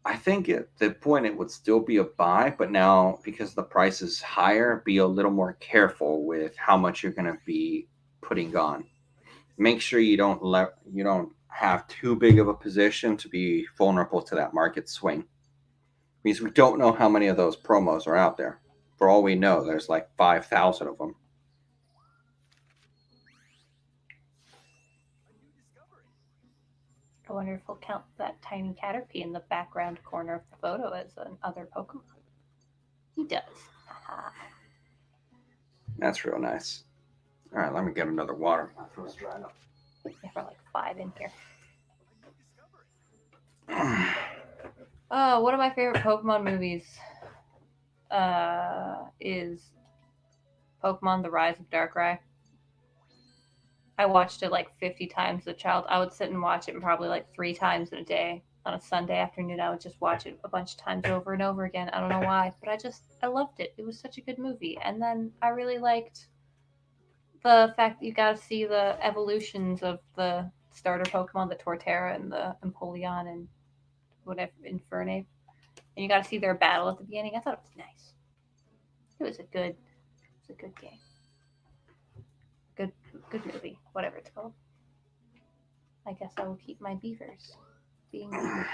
I think at the point it would still be a buy, but now because the price is higher, be a little more careful with how much you're going to be putting on. Make sure you don't have too big of a position to be vulnerable to that market swing, because we don't know how many of those promos are out there. For all we know, there's like 5,000 of them. I wonder if we'll count that tiny Caterpie in the background corner of the photo as another Pokemon. He does. That's real nice. All right, let me get another water. My throat's drying up. There are like 5 in here. One of my favorite Pokemon movies is Pokemon: The Rise of Darkrai. I watched it like 50 times as a child. I would sit and watch it probably like 3 times in a day. On a Sunday afternoon, I would just watch it a bunch of times over and over again. I don't know why, but I loved it. It was such a good movie. And then I really liked the fact that you got to see the evolutions of the starter Pokemon, the Torterra and the Empoleon and whatever, Infernape. And you got to see their battle at the beginning. I thought it was nice. It was a good game. Good movie, whatever it's called. I guess I will keep my beavers being beavers.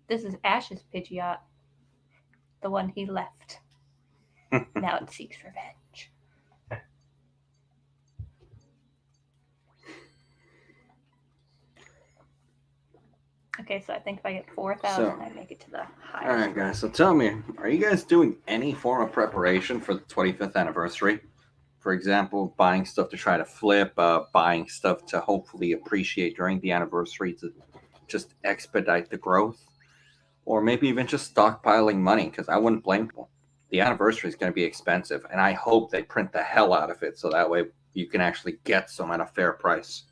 This is Ash's Pidgeot, the one he left. Now it seeks revenge. Okay, so I think if I get 4,000, I make it to the highest. All right, guys. So tell me, are you guys doing any form of preparation for the 25th anniversary? For example, buying stuff to try to flip, buying stuff to hopefully appreciate during the anniversary to just expedite the growth, or maybe even just stockpiling money, because I wouldn't blame people. The anniversary is going to be expensive, and I hope they print the hell out of it so that way you can actually get some at a fair price.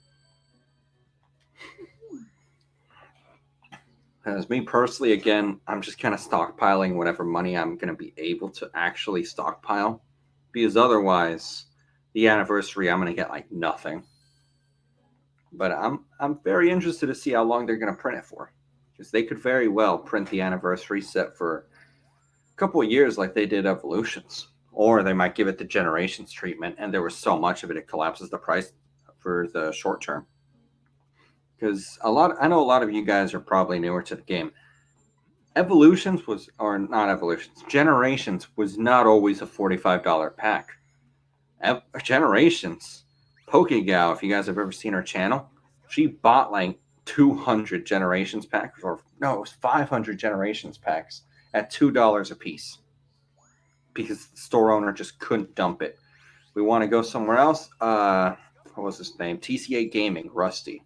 As me personally, again, I'm just kind of stockpiling whatever money I'm going to be able to actually stockpile, because otherwise, the anniversary, I'm going to get like nothing. But I'm very interested to see how long they're going to print it for, because they could very well print the anniversary set for a couple of years like they did Evolutions, or they might give it the Generations treatment, and there was so much of it collapses the price for the short term. Because I know a lot of you guys are probably newer to the game. Generations was not always a $45 pack. Generations, Pokegal, if you guys have ever seen her channel, she bought like 200 Generations packs, it was 500 Generations packs at $2 a piece, because the store owner just couldn't dump it. We want to go somewhere else. What was his name? TCA Gaming, Rusty.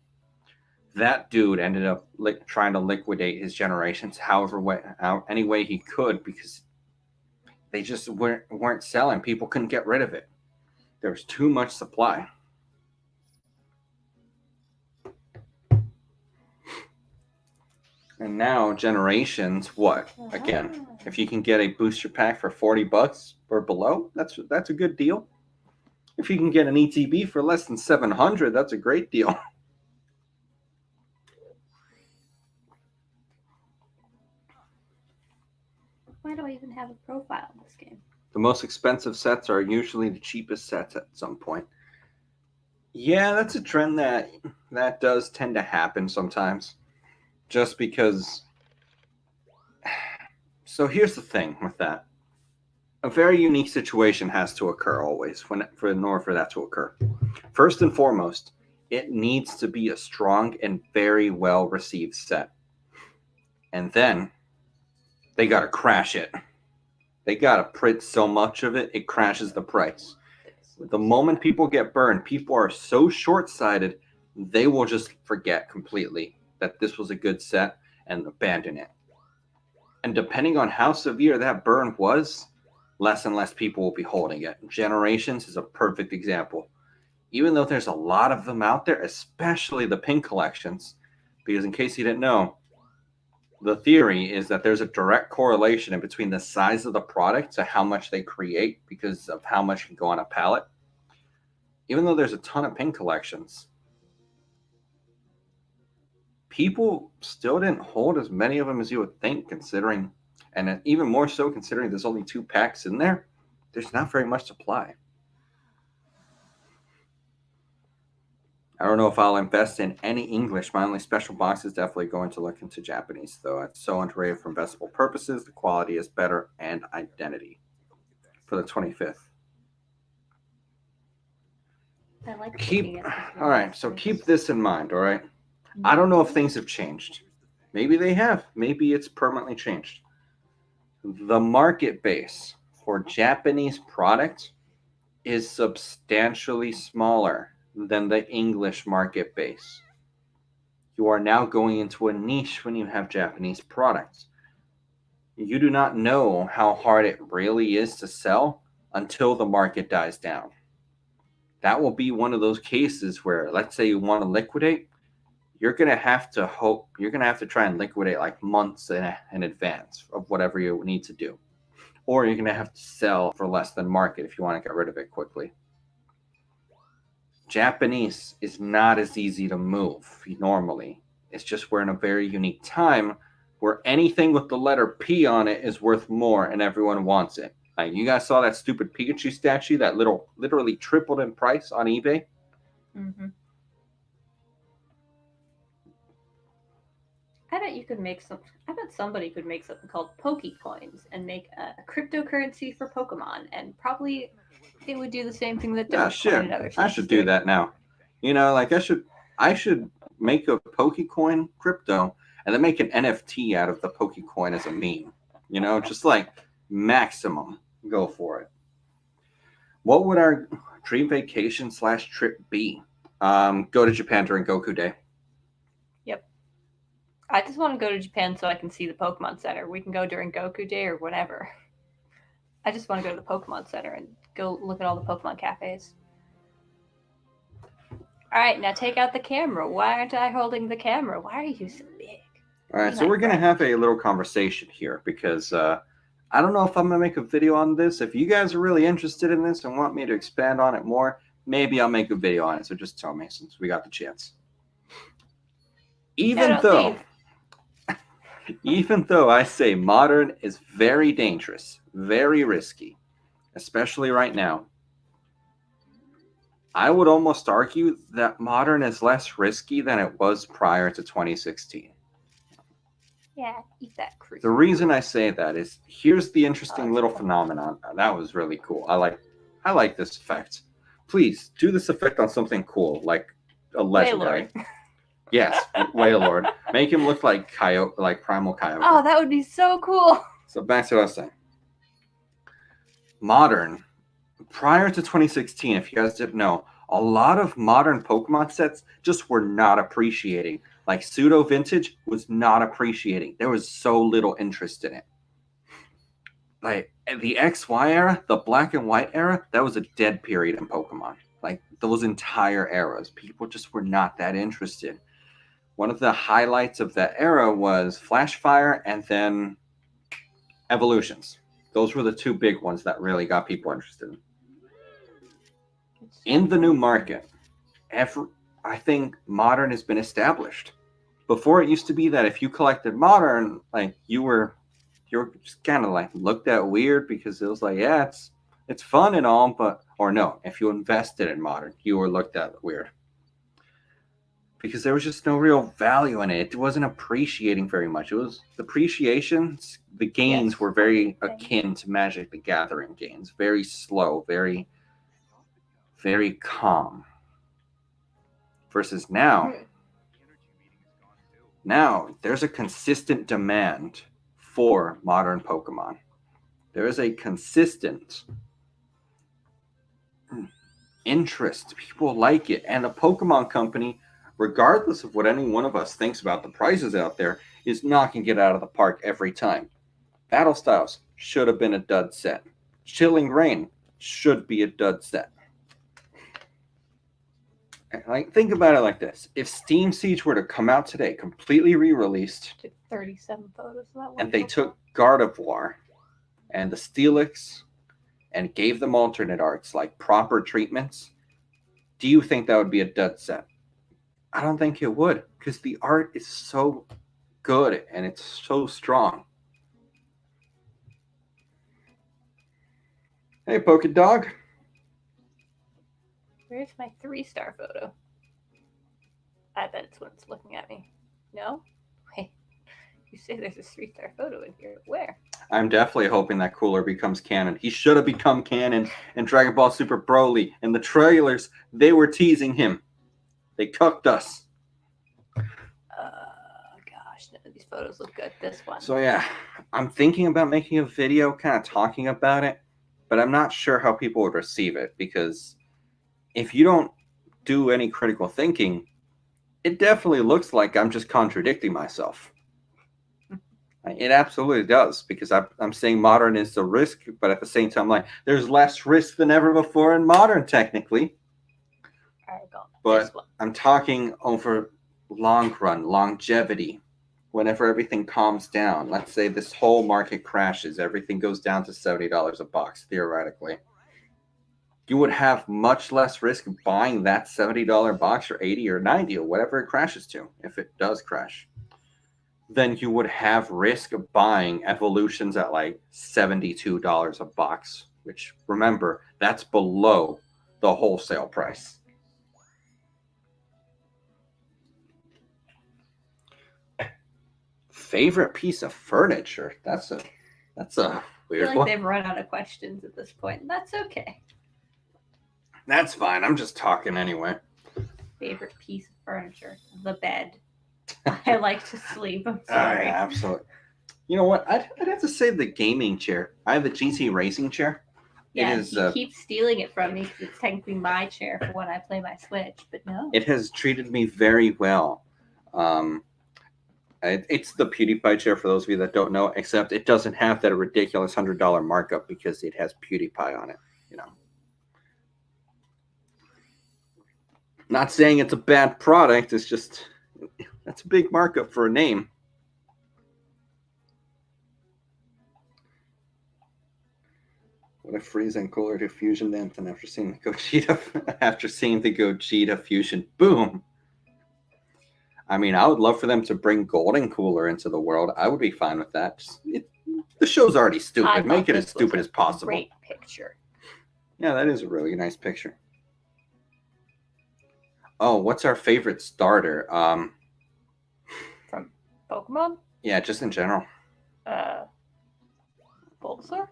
That dude ended up trying to liquidate his Generations any way he could, because they just weren't selling. People couldn't get rid of it. There was too much supply. And now Generations, what? Again, if you can get a booster pack for $40 or below, that's a good deal. If you can get an ETB for less than 700, that's a great deal. Why do I even have a profile in this game? The most expensive sets are usually the cheapest sets at some point. Yeah, that's a trend that does tend to happen sometimes. Just because. So here's the thing with that. A very unique situation has to occur always in order for that to occur. First and foremost, it needs to be a strong and very well received set. And then they got to crash it. They got to print so much of it, it crashes the price. The moment people get burned, people are so short-sighted, they will just forget completely that this was a good set and abandon it. And depending on how severe that burn was, less and less people will be holding it. Generations is a perfect example. Even though there's a lot of them out there, especially the pink collections, because in case you didn't know, the theory is that there's a direct correlation in between the size of the product to how much they create because of how much can go on a pallet. Even though there's a ton of pink collections, people still didn't hold as many of them as you would think, considering, and even more so considering there's only 2 packs in there. There's not very much supply. I don't know if I'll invest in any English. My only special box is definitely going to look into Japanese, though. It's so underrated for investable purposes. The quality is better and identity for the 25th. I like all right, so keep this in mind, all right? I don't know if things have changed. Maybe they have. Maybe it's permanently changed. The market base for Japanese product is substantially smaller than the English market base. You are now going into a niche when you have Japanese products. You do not know how hard it really is to sell until the market dies down. That will be one of those cases where, let's say you want to liquidate, you're going to have to try and liquidate like months in advance of whatever you need to do. Or you're going to have to sell for less than market if you want to get rid of it quickly. Japanese is not as easy to move normally. It's just we're in a very unique time where anything with the letter P on it is worth more and everyone wants it. Like, you guys saw that stupid Pikachu statue that literally tripled in price on eBay? Mm-hmm. I bet somebody could make something called Pokecoins and make a cryptocurrency for Pokemon, and probably it would do the same thing that Dogecoin and other things. I should do that now. You know, like I should make a Pokecoin crypto and then make an NFT out of the Pokecoin as a meme. You know, just like maximum. Go for it. What would our dream vacation / trip be? Go to Japan during Goku Day. Yep. I just want to go to Japan so I can see the Pokemon Center. We can go during Goku Day or whatever. I just want to go to the Pokemon Center and go look at all the Pokemon cafes. All right, now take out the camera. Why aren't I holding the camera? Why are you so big? All right, so we're going to have a little conversation here because I don't know if I'm going to make a video on this. If you guys are really interested in this and want me to expand on it more, maybe I'll make a video on it. So just tell me since we got the chance. Even though I say modern is very dangerous, very risky, especially right now, I would almost argue that modern is less risky than it was prior to 2016. Yeah, eat that cruise. The reason I say that is here's the interesting little phenomenon. That was really cool. I like this effect. Please do this effect on something cool, like a legendary. Wailord. Yes, Wailord. Make him look like Coyote, like Primal Coyote. Oh, that would be so cool. So back to what I was saying. Modern, prior to 2016, if you guys didn't know, a lot of modern Pokemon sets just were not appreciating. Like Pseudo Vintage was not appreciating. There was so little interest in it. Like the XY era, the black and white era, that was a dead period in Pokemon. Like those entire eras, people just were not that interested. one of the highlights of that era was Flash Fire and then Evolutions. Those were the two big ones that really got people interested. In the new market, I think Modern has been established. Before it used to be that if you collected Modern, like you were just kind of like looked at weird because it was like, yeah, it's fun and all, but or no, if you invested in Modern, you were looked at weird. Because there was just no real value in it. It wasn't appreciating very much. It was the appreciations, the gains were very akin to Magic the Gathering gains. Very slow, very, very calm. Versus now, there's a consistent demand for modern Pokemon. There is a consistent interest. People like it. And the Pokemon Company, regardless of what any one of us thinks about the prices out there, is knocking it out of the park every time. Battle Styles should have been a dud set. Chilling Reign should be a dud set. Like, think about it like this. If Steam Siege were to come out today, completely re-released, took 37 photos of that one, and they took Gardevoir and the Steelix and gave them alternate arts, like proper treatments, do you think that would be a dud set? I don't think it would, because the art is so good and it's so strong. Hey, Poke Dog. Where's my 3-star photo? I bet it's when it's looking at me. No? Wait. You say there's a 3-star photo in here. Where? I'm definitely hoping that Cooler becomes canon. He should have become canon in Dragon Ball Super Broly. In the trailers, they were teasing him. They cooked us. Gosh, none of these photos look good. This one. So yeah, I'm thinking about making a video kind of talking about it, but I'm not sure how people would receive it, because if you don't do any critical thinking, it definitely looks like I'm just contradicting myself. It absolutely does, because I'm saying modern is a risk, but at the same time, like, there's less risk than ever before in modern, technically. But I'm talking over long run, longevity. Whenever everything calms down, let's say this whole market crashes, everything goes down to $70 a box, theoretically. You would have much less risk buying that $70 box or 80 or 90 or whatever it crashes to, if it does crash, than you would have risk of buying Evolutions at like $72 a box, which, remember, that's below the wholesale price. Favorite piece of furniture? That's a weird one. I feel like they've run out of questions at this point. That's okay. That's fine. I'm just talking anyway. Favorite piece of furniture? The bed. I like to sleep. I'm sorry. Yeah, absolutely. You know what? I'd have to say the gaming chair. I have the GT racing chair. Yeah, you keep stealing it from me because it's technically my chair for when I play my Switch, but no. It has treated me very well. It's the PewDiePie chair, for those of you that don't know, except it doesn't have that ridiculous $100 markup because it has PewDiePie on it, you know. Not saying it's a bad product, it's just, that's a big markup for a name. What if freezing cooler to fusion Dampton after seeing the Gogeta fusion? Boom. I mean, I would love for them to bring Golden Cooler into the world. I would be fine with that. The show's already stupid. Make it as stupid as possible. Great picture. Yeah, that is a really nice picture. Oh, what's our favorite starter? From Pokemon? Yeah, just in general. Bulbasaur?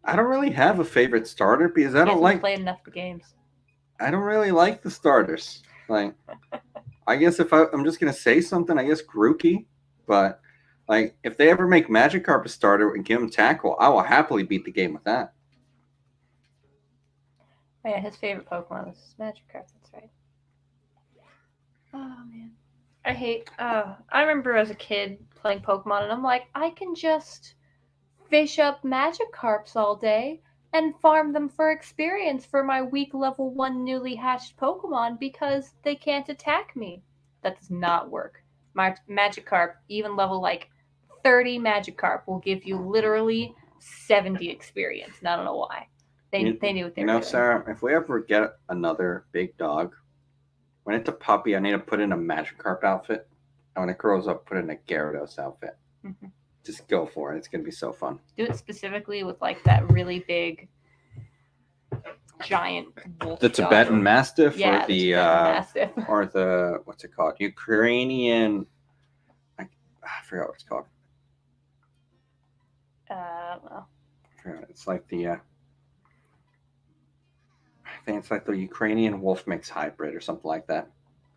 I don't really have a favorite starter because I don't like played enough games. I don't really like the starters. Like, I guess if I'm just gonna say something, I guess Grookey. But like, if they ever make Magikarp a starter and give him Tackle, I will happily beat the game with that. Oh, yeah, his favorite Pokemon is Magikarp. That's right. Oh man, I remember as a kid playing Pokemon, and I'm like, I can just fish up Magikarps all day and farm them for experience for my weak level 1 newly hatched Pokemon because they can't attack me. That does not work. Magikarp, even level like 30 Magikarp, will give you literally 70 experience. And I don't know why. They knew what they were doing. Sarah, if we ever get another big dog, when it's a puppy, I need to put in a Magikarp outfit. And when it grows up, put in a Gyarados outfit. Mm-hmm. Just go for it. It's going to be so fun. Do it specifically with like that really big, giant wolf. The Tibetan Mastiff, yeah, or the Mastiff. or the what's it called? Ukrainian. I forgot what it's called. Well, it's like the. I think it's like the Ukrainian wolf mix hybrid or something like that.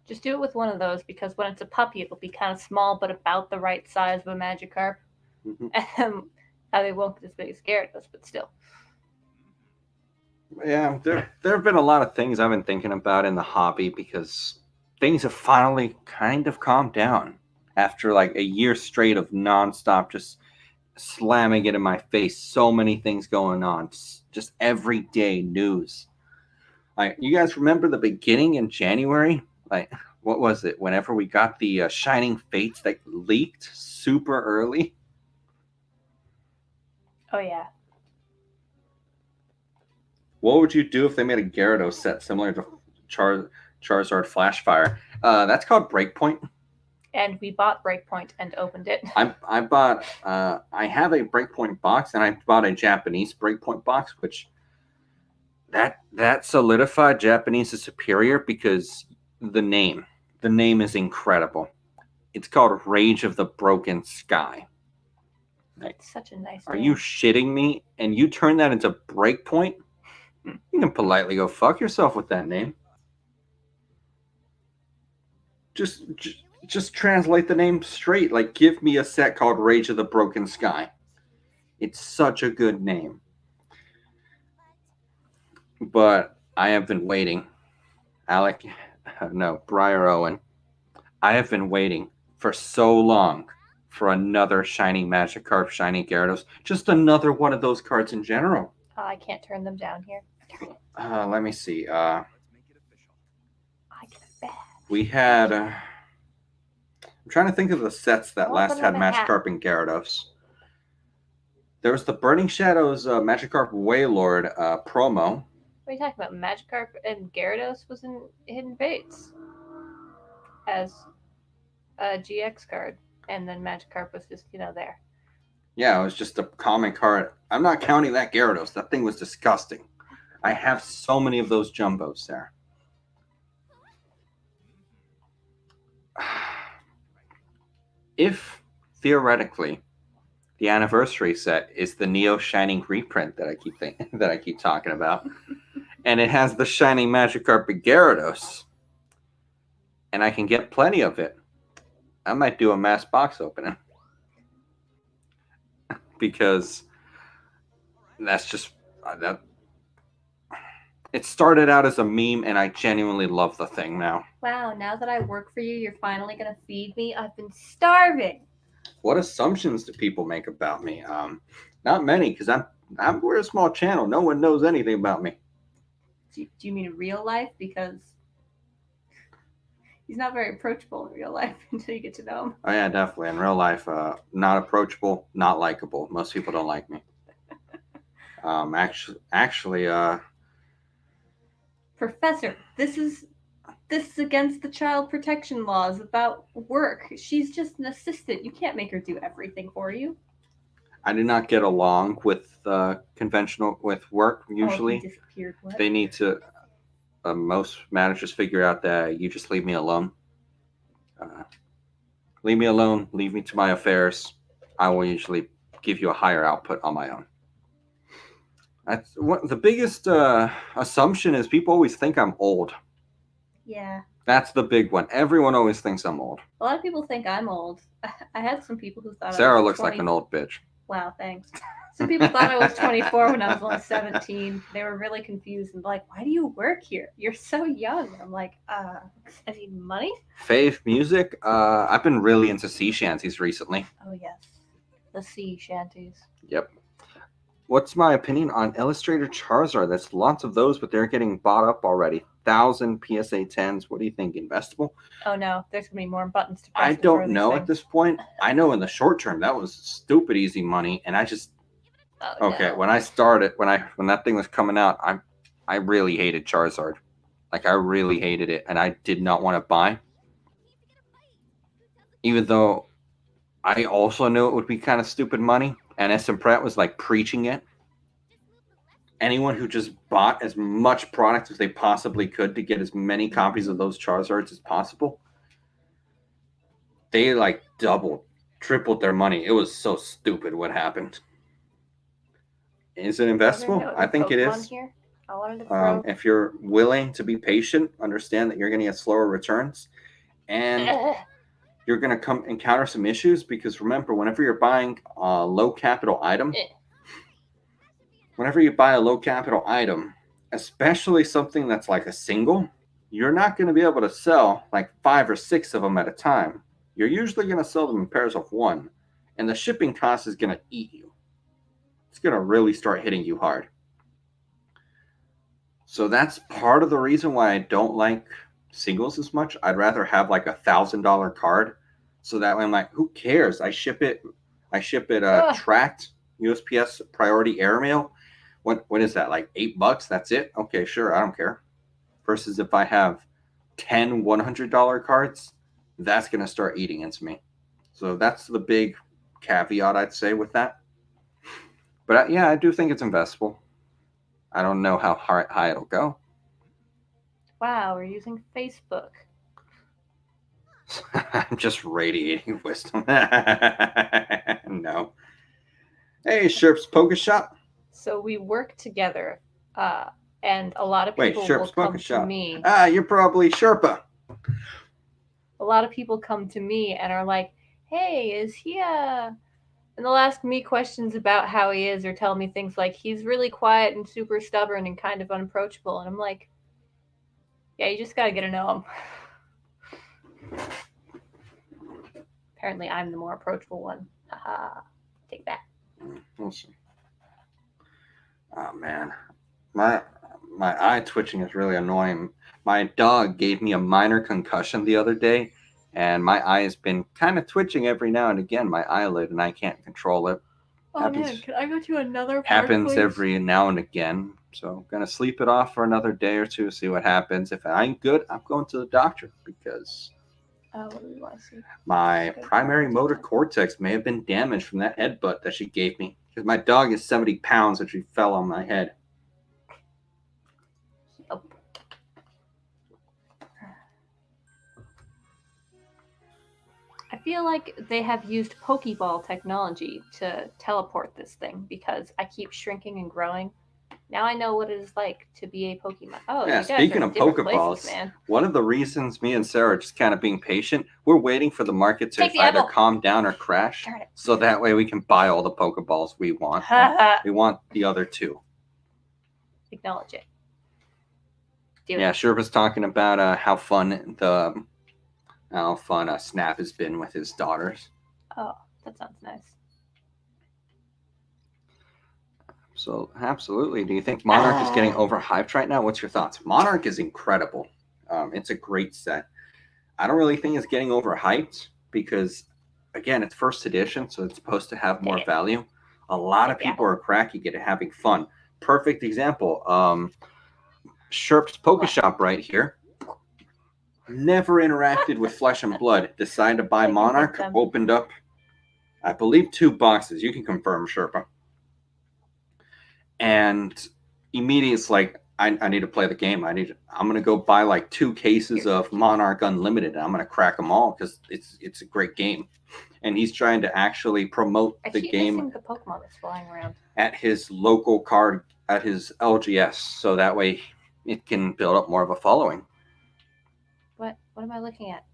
Just do it with one of those, because when it's a puppy, it'll be kind of small, but about the right size of a Magikarp. Mm-hmm. Now they won't get as big as Gyarados, but still. Yeah, there have been a lot of things I've been thinking about in the hobby, because things have finally kind of calmed down after like a year straight of nonstop just slamming it in my face. So many things going on, just everyday news. Like, you guys remember the beginning in January? Like, what was it? Whenever we got the Shining Fates that leaked super early. Oh yeah. What would you do if they made a Gyarados set similar to Charizard Flashfire? That's called Breakpoint. And we bought Breakpoint and opened it. I have a Breakpoint box, and I bought a Japanese Breakpoint box, which that solidified Japanese is superior because the name is incredible. It's called Rage of the Broken Sky. That's such a nice name. Are you shitting me? And you turn that into Breakpoint? You can politely go fuck yourself with that name. Just translate the name straight. Like, give me a set called Rage of the Broken Sky. It's such a good name. But I have been waiting. Briar Owen. I have been waiting for so long for another shiny Magikarp, shiny Gyarados. Just another one of those cards in general. I can't turn them down here. Let me see. I get bad. We had... I'm trying to think of the sets that last had Magikarp and Gyarados. There was the Burning Shadows Magikarp Wailord promo. What are you talking about? Magikarp and Gyarados was in Hidden Fates as a GX card, and then Magikarp was just, there. Yeah, it was just a common card. I'm not counting that Gyarados. That thing was disgusting. I have so many of those jumbos there. If, theoretically, the anniversary set is the Neo Shining reprint that I keep talking about, and it has the Shining Magikarp and Gyarados, and I can get plenty of it, I might do a mass box opening. Because that's just... It started out as a meme, and I genuinely love the thing now. Wow, now that I work for you, you're finally going to feed me? I've been starving. What assumptions do people make about me? Not many, because we're a small channel. No one knows anything about me. Do you mean in real life? Because he's not very approachable in real life until you get to know him. Oh yeah, definitely. In real life, not approachable, not likable. Most people don't like me. Actually, Professor, this is against the child protection laws about work. She's just an assistant. You can't make her do everything for you. I do not get along with conventional with work usually. He disappeared. What? They need to. Most managers figure out that you just leave me alone. Leave me alone. Leave me to my affairs. I will usually give you a higher output on my own. That's what the biggest assumption is. People always think I'm old. Yeah. That's the big one. Everyone always thinks I'm old. A lot of people think I'm old. I had some people who thought Sarah I was looks like an old bitch. Wow, thanks. Some people thought I was 24 when I was only 17. They were really confused and like, why do you work here? You're so young. I'm like, I need money. Fave music? I've been really into sea shanties recently. Oh, yes. The sea shanties. Yep. What's my opinion on Illustrator Charizard? There's lots of those, but they're getting bought up already. 1,000 PSA 10s. What do you think? Investable? Oh no, there's gonna be more buttons to press. I don't know at this point. I know in the short term that was stupid easy money, and I just okay. No. When I started, when that thing was coming out, I really hated Charizard. Like I really hated it, and I did not want to buy. Even though I also knew it would be kind of stupid money, and SM Pratt was like preaching it. Anyone who just bought as much product as they possibly could to get as many copies of those Charizards as possible, they like doubled, tripled their money. It was so stupid what happened. Is it investable? I think it is. Here? I wanted to throw... If you're willing to be patient, understand that you're going to get slower returns, and you're going to encounter some issues because remember, whenever you're buying a low capital item, especially something that's like a single, you're not going to be able to sell like 5 or 6 of them at a time. You're usually going to sell them in pairs of 1, and the shipping cost is going to eat you. It's going to really start hitting you hard. So that's part of the reason why I don't like singles as much. I'd rather have like $1,000 card, so that way I'm like, who cares? I ship it tracked USPS priority airmail. What is that, like $8? That's it? Okay, sure, I don't care. Versus if I have 10 $100 cards, that's going to start eating into me. So that's the big caveat I'd say with that. But yeah, I do think it's investable. I don't know how high it'll go. Wow, we're using Facebook. I'm just radiating wisdom. No. Hey, Sherp's Poke Shop. So we work together, and a lot of people will come to me. You're probably Sherpa. A lot of people come to me and are like, hey, is he and they'll ask me questions about how he is or tell me things like, he's really quiet and super stubborn and kind of unapproachable. And I'm like, yeah, you just gotta get to know him. Apparently I'm the more approachable one. Haha. Take that. We'll see. Oh man, my eye twitching is really annoying. My dog gave me a minor concussion the other day, and my eye has been kind of twitching every now and again, my eyelid, and I can't control it. Oh man, can I go to another part, happens please? Every now and again. So I'm gonna sleep it off for another day or two, see what happens. If I ain't good, I'm going to the doctor because what do we want to see? My primary motor cortex may have been damaged from that headbutt that she gave me. Because my dog is 70 pounds and she fell on my head. Oh. I feel like they have used Pokeball technology to teleport this thing because I keep shrinking and growing. Now I know what it is like to be a Pokemon. Oh, yeah, speaking of Pokeballs, one of the reasons me and Sarah are just kind of being patient, we're waiting for the market to either calm down or crash, so that way we can buy all the Pokeballs we want. We want the other 2. Acknowledge it. Sherpa's talking about how fun Snap has been with his daughters. Oh, that sounds nice. So, absolutely. Do you think Monarch is getting overhyped right now? What's your thoughts? Monarch is incredible. It's a great set. I don't really think it's getting overhyped because, again, it's first edition, so it's supposed to have more value. A lot of people are cracking it and having fun. Perfect example. Sherp's Poke Shop right here. Never interacted with Flesh and Blood. Decided to buy Monarch. Opened up, I believe, 2 boxes. You can confirm, Sherpa. And immediately it's like, I need to play the game. I'm going to go buy like 2 cases of Monarch Unlimited. And I'm going to crack them all because it's a great game. And he's trying to actually promote the game the Pokemon that's flying around at his local card, at his LGS. So that way it can build up more of a following. What am I looking at?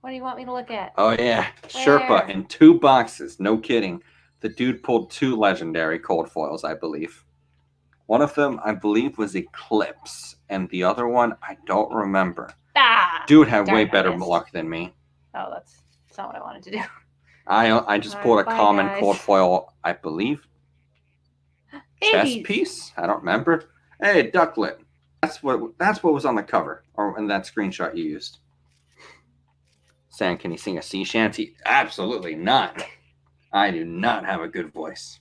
What do you want me to look at? Oh, yeah. Sherpa in 2 boxes. No kidding. The dude pulled 2 legendary cold foils, I believe. One of them, I believe, was Eclipse. And the other one, I don't remember. Dude had way better luck than me. Oh, that's not what I wanted to do. I just pulled a common cold foil, I believe. Chess piece? I don't remember. Hey, Ducklet. That's what was on the cover or in that screenshot you used. Sam, can you sing a sea shanty? Absolutely not. I do not have a good voice.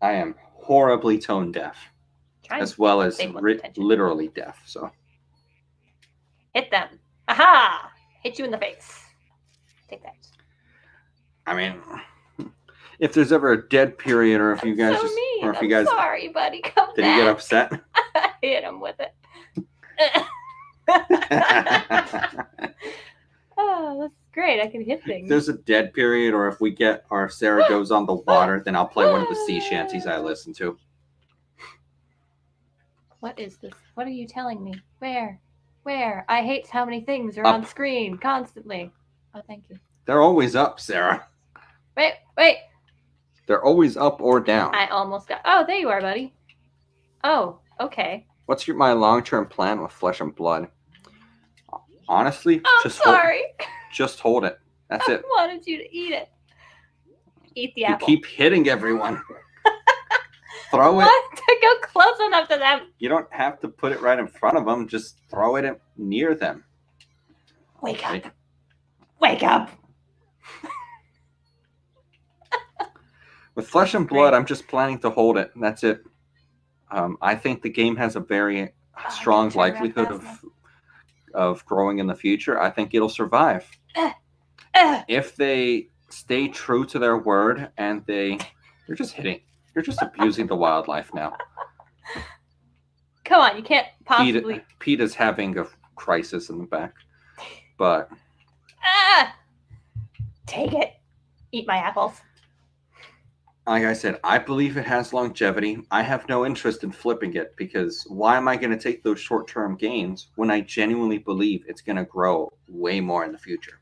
I am horribly tone deaf, as well as literally deaf. So hit them. Aha! Hit you in the face. Take that. I mean, if there's ever a dead period, or if you guys so just, mean. or if I'm you guys, sorry, buddy, come did back. he get upset? Hit him with it. Oh, that's great. I can hit things. If there's a dead period, or if we get, or if Sarah goes on the water, then I'll play one of the sea shanties I listen to. What is this? What are you telling me? Where? I hate how many things are on screen constantly. Oh, thank you. They're always up, Sarah. Wait. They're always up or down. I almost got. Oh, there you are, buddy. Oh, okay. What's my long-term plan with Flesh and Blood? Honestly, just hold it. That's it. I wanted you to eat it. Eat the apple. You keep hitting everyone. Throw it. To go close enough to them. You don't have to put it right in front of them. Just throw it near them. Wake up. Wake up. With Flesh and Blood, I'm just planning to hold it. That's it. I think the game has a very strong likelihood of growing in the future. I think it'll survive. If they stay true to their word and you're just hitting. You're just abusing the wildlife now. Come on, you can't possibly. PETA's having a crisis in the back. But. Take it. Eat my apples. Like I said, I believe it has longevity. I have no interest in flipping it because why am I going to take those short-term gains when I genuinely believe it's going to grow way more in the future?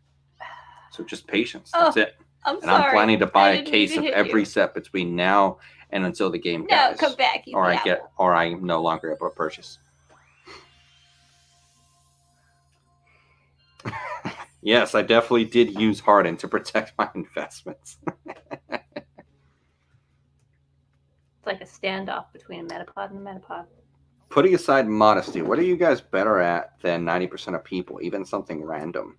So just patience. That's it. I'm planning to buy a case of every set between now and until the game dies. No, come back. Or I'm no longer able to purchase. Yes, I definitely did use Harden to protect my investments. It's like a standoff between a Metapod and a Metapod. Putting aside modesty, what are you guys better at than 90% of people, even something random?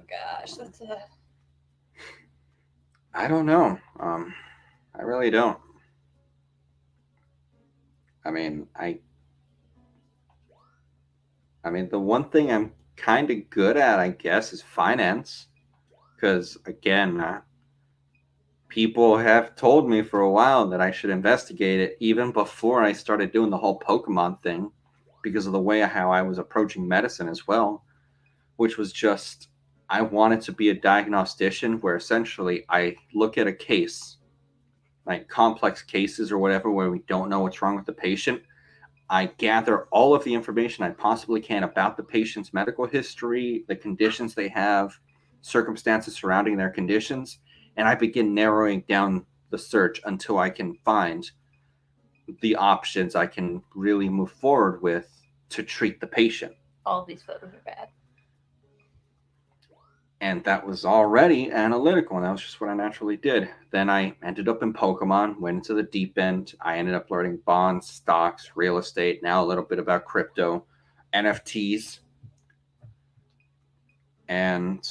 Gosh, that's a... I don't know. I really don't. I mean, the one thing I'm kind of good at, I guess, is finance. Because, again, people have told me for a while that I should investigate it even before I started doing the whole Pokemon thing because of the way how I was approaching medicine as well, which was just, I wanted to be a diagnostician where essentially I look at a case, like complex cases or whatever, where we don't know what's wrong with the patient. I gather all of the information I possibly can about the patient's medical history, the conditions they have, circumstances surrounding their conditions, and I begin narrowing down the search until I can find the options I can really move forward with to treat the patient. All of these photos are bad. And that was already analytical, and that was just what I naturally did. Then I ended up in Pokemon, went into the deep end. I ended up learning bonds, stocks, real estate, now a little bit about crypto, NFTs, and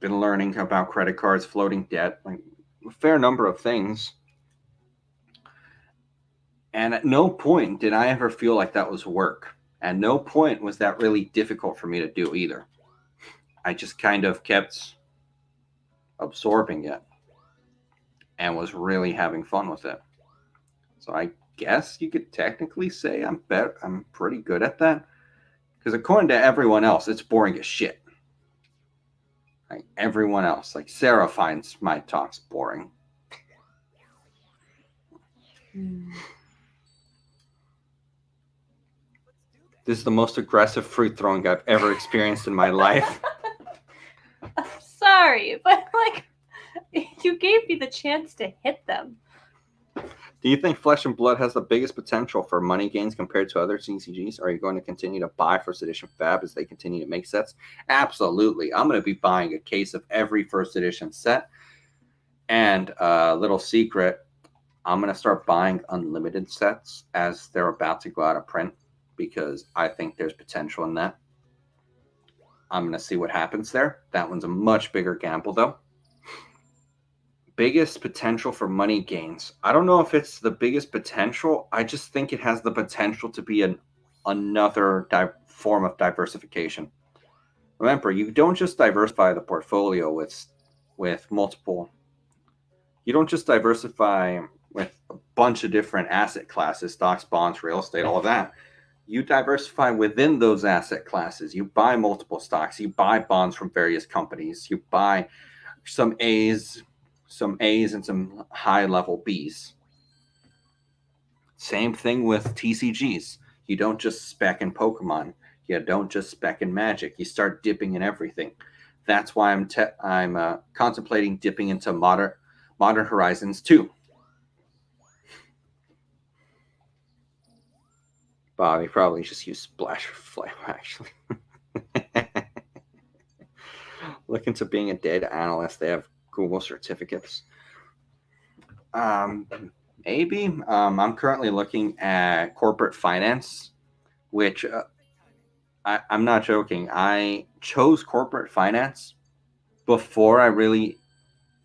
been learning about credit cards, floating debt, like a fair number of things. And at no point did I ever feel like that was work. At no point was that really difficult for me to do either. I just kind of kept absorbing it and was really having fun with it. So I guess you could technically say I'm pretty good at that. Because according to everyone else, it's boring as shit. Like everyone else. Like Sarah finds my talks boring. This is the most aggressive fruit throwing I've ever experienced in my life. I'm sorry, but like, you gave me the chance to hit them. Do you think Flesh and Blood has the biggest potential for money gains compared to other CCGs? Are you going to continue to buy first edition Fab as they continue to make sets? Absolutely. I'm going to be buying a case of every first edition set. And a little secret, I'm going to start buying unlimited sets as they're about to go out of print because I think there's potential in that. I'm going to see what happens there. That one's a much bigger gamble, though. Biggest potential for money gains. I don't know if it's the biggest potential. I just think it has the potential to be another form of diversification. Remember, you don't just diversify the portfolio with multiple. You don't just diversify with a bunch of different asset classes, stocks, bonds, real estate, all of that. You diversify within those asset classes. You buy multiple stocks. You buy bonds from various companies. You buy some A's and some high-level B's. Same thing with TCGs. You don't just spec in Pokemon. You don't just spec in Magic. You start dipping in everything. That's why I'm contemplating dipping into Modern Horizons 2. Bobby probably just used Splash Flame, actually. Look into being a data analyst. They have Google certificates. Maybe. I'm currently looking at corporate finance, which I'm not joking. I chose corporate finance before I really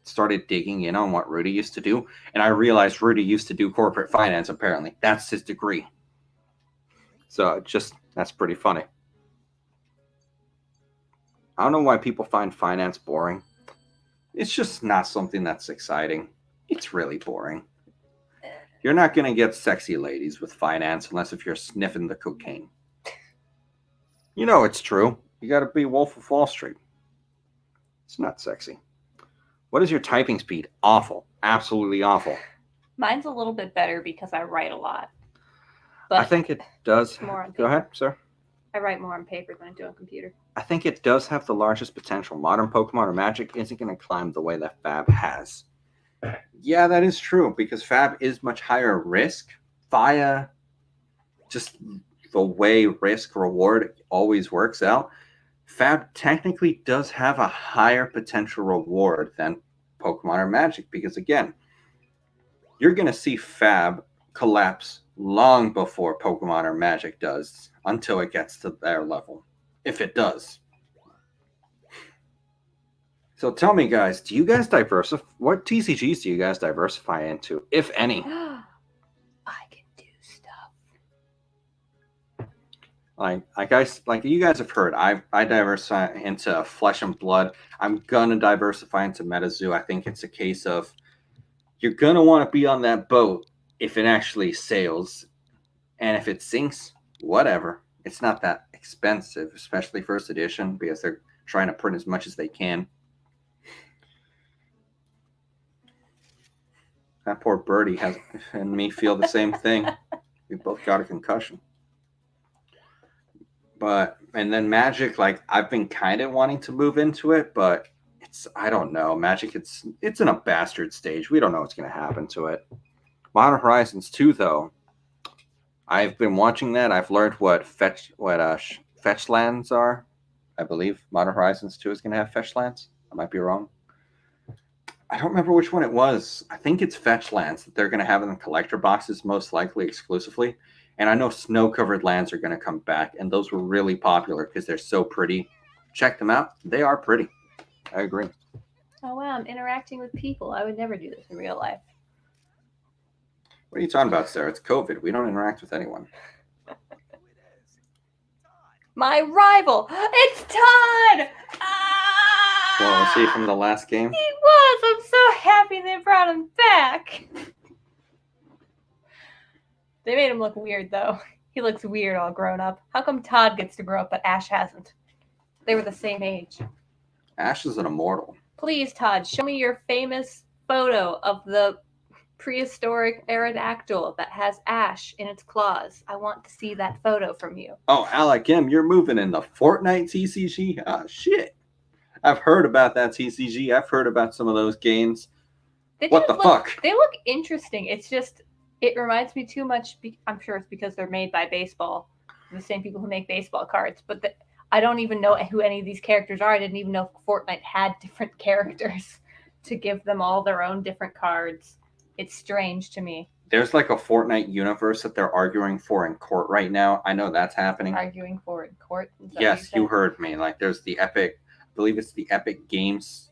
started digging in on what Rudy used to do. And I realized Rudy used to do corporate finance, apparently. That's his degree. So that's pretty funny. I don't know why people find finance boring. It's just not something that's exciting. It's really boring. You're not going to get sexy ladies with finance unless if you're sniffing the cocaine. You know it's true. You got to be Wolf of Wall Street. It's not sexy. What is your typing speed? Awful. Absolutely awful. Mine's a little bit better because I write a lot. But I think it does. Go ahead, sir. I write more on paper than I do on computer. I think it does have the largest potential. Modern Pokemon or Magic isn't going to climb the way that Fab has. Yeah, that is true because Fab is much higher risk via just the way risk reward always works out. Fab technically does have a higher potential reward than Pokemon or Magic because, again, you're going to see Fab collapse long before Pokemon or Magic does until it gets to their level, if it does. So tell me, guys, do you guys diversify? What TCGs do you guys diversify into, if any? I can do stuff. Like you guys have heard, I diversify into Flesh and Blood. I'm gonna diversify into MetaZoo. I think it's a case of you're gonna want to be on that boat if it actually sails, and if it sinks, whatever. It's not that expensive, especially first edition, because they're trying to print as much as they can. That poor birdie and me feel the same thing. We both got a concussion. And then Magic, like I've been kind of wanting to move into it, but I don't know. Magic, it's in a bastard stage. We don't know what's going to happen to it. Modern Horizons 2, though, I've been watching that. I've learned what fetch lands are. I believe Modern Horizons 2 is going to have fetch lands. I might be wrong. I don't remember which one it was. I think it's fetch lands that they're going to have in the collector boxes, most likely exclusively. And I know snow-covered lands are going to come back, and those were really popular because they're so pretty. Check them out. They are pretty. I agree. Oh, wow. I'm interacting with people. I would never do this in real life. What are you talking about, Sarah? It's COVID. We don't interact with anyone. My rival! It's Todd! Well, was he from the last game? He was! I'm so happy they brought him back! They made him look weird, though. He looks weird all grown up. How come Todd gets to grow up, but Ash hasn't? They were the same age. Ash is an immortal. Please, Todd, show me your famous photo of the prehistoric Aerodactyl that has Ash in its claws. I want to see that photo from you. Oh, Alec M, you're moving in the Fortnite TCG? Ah, shit. I've heard about that TCG. I've heard about some of those games. What the fuck? They look interesting. It's just, it reminds me too much. I'm sure it's because they're made by baseball, the same people who make baseball cards. But I don't even know who any of these characters are. I didn't even know Fortnite had different characters to give them all their own different cards. It's strange to me. There's like a Fortnite universe that they're arguing for in court right now. I know that's happening. Arguing for in court? Yes, you heard me. Like, there's the Epic, I believe it's the Epic Games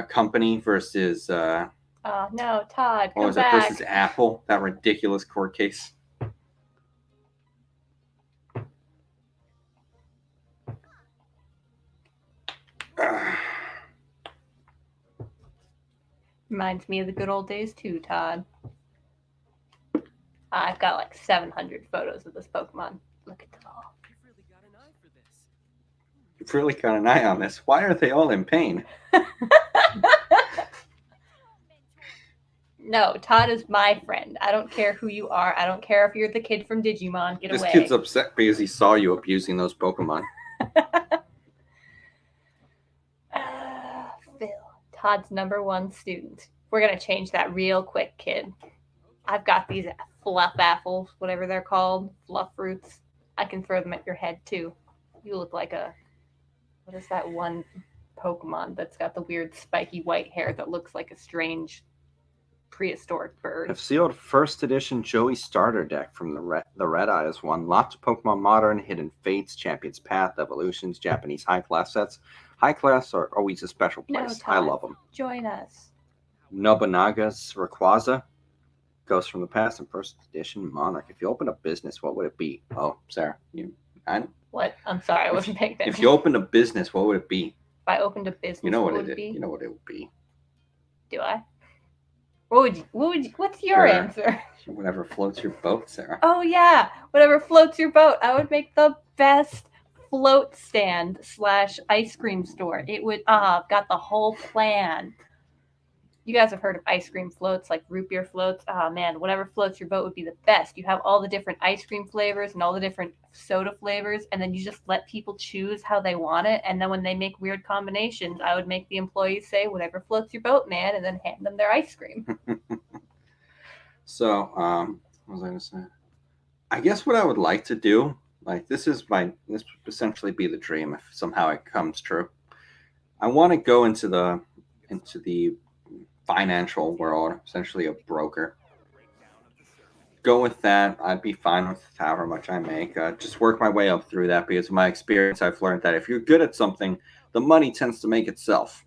company versus no, Todd, what was come it, back. versus Apple, that ridiculous court case. Reminds me of the good old days too, Todd. I've got like 700 photos of this Pokemon. Look at them all. You've really got an eye on this. Why are they all in pain? No, Todd is my friend. I don't care who you are. I don't care if you're the kid from Digimon. Get away. This kid's upset because he saw you abusing those Pokemon. Phil, Todd's #1 student. We're going to change that real quick, kid. I've got these fluff apples, whatever they're called, fluff fruits. I can throw them at your head, too. You look like a... What is that one Pokemon that's got the weird spiky white hair that looks like a strange prehistoric bird? I've sealed first edition Joey starter deck from the Red Eyes one. Lots of Pokemon Modern, Hidden Fates, Champion's Path, Evolutions, Japanese high class sets. High class are always a special place. No, I love them. Join us. Nobunaga's Rayquaza, Ghost from the Past, and first edition Monarch. If you open a business, what would it be? Oh, Sarah, What? I'm sorry, I wasn't paying attention. If you opened a business, what would it be? If I opened a business, you know what would it be? You know what it would be. Do I? What's your answer? Whatever floats your boat, Sarah. Oh yeah, whatever floats your boat. I would make the best float stand / ice cream store. It would I've got the whole plan. You guys have heard of ice cream floats, like root beer floats. Oh man, whatever floats your boat would be the best. You have all the different ice cream flavors and all the different soda flavors, and then you just let people choose how they want it. And then when they make weird combinations, I would make the employees say, whatever floats your boat, man, and then hand them their ice cream. So, what was I going to say? I guess what I would like to do, like this would essentially be the dream if somehow it comes true. I want to go into the financial world, essentially a broker. Go with that. I'd be fine with however much I make. Just work my way up through that because of my experience, I've learned that if you're good at something, the money tends to make itself.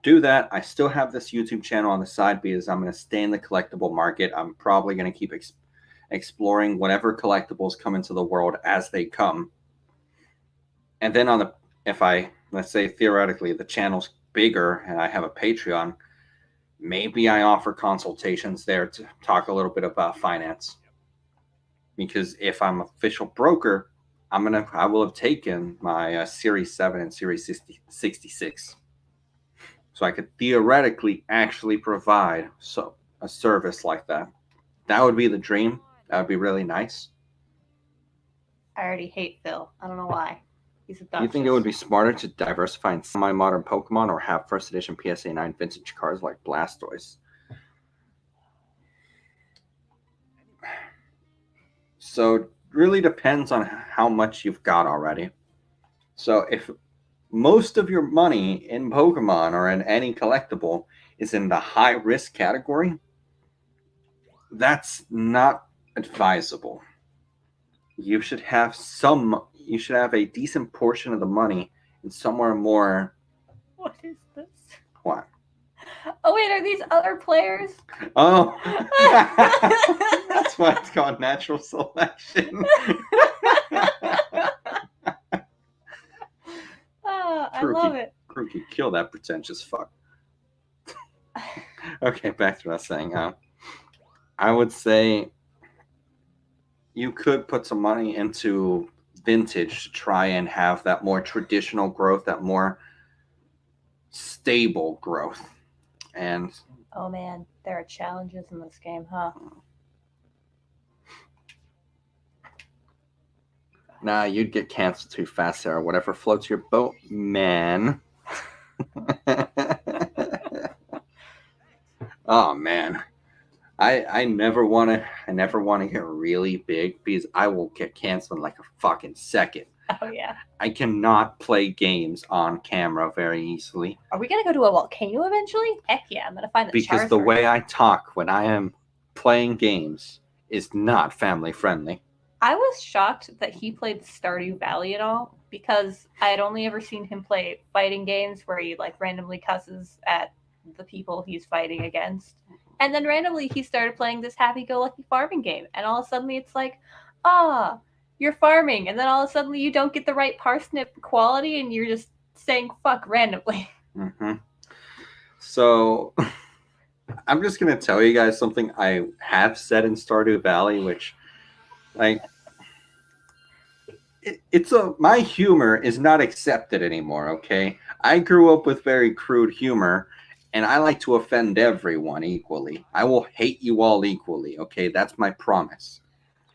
Do that. I still have this YouTube channel on the side because I'm going to stay in the collectible market. I'm probably going to keep exploring whatever collectibles come into the world as they come. And then let's say theoretically the channel's bigger and I have a Patreon, maybe I offer consultations there to talk a little bit about finance. Because if I'm an official broker, I will have taken my Series 7 and Series 66. So I could theoretically actually provide a service like that. That would be the dream. That would be really nice. I already hate Phil. I don't know why. He's obnoxious. Do you think it would be smarter to diversify in semi-modern Pokemon or have first edition PSA 9 vintage cards like Blastoise? So it really depends on how much you've got already. So if most of your money in Pokemon or in any collectible is in the high risk category, that's not advisable. You should have a decent portion of the money in somewhere more. What is this? What? Oh wait, are these other players? Oh, that's why it's called natural selection. I love it. Crookie, kill that pretentious fuck. Okay, back to what I was saying. I would say you could put some money into vintage to try and have that more traditional growth, that more stable growth. And oh man, there are challenges in this game, huh? Nah, you'd get canceled too fast, Sarah. Whatever floats your boat, man. Oh man. I never want to get really big because I will get canceled in like a fucking second. Oh, yeah. I cannot play games on camera very easily. Are we going to go to a volcano eventually? Heck yeah, I'm going to find the because Charizard. the way I talk when I am playing games is not family friendly. I was shocked that he played Stardew Valley at all because I had only ever seen him play fighting games where he like randomly cusses at the people he's fighting against. And then randomly he started playing this happy-go-lucky farming game, and all of a sudden it's like, you're farming, and then all of a sudden you don't get the right parsnip quality, and you're just saying fuck randomly. Mm-hmm. So I'm just gonna tell you guys something I have said in Stardew Valley, which like my humor is not accepted anymore. Okay, I grew up with very crude humor. And I like to offend everyone equally. I will hate you all equally, okay? That's my promise.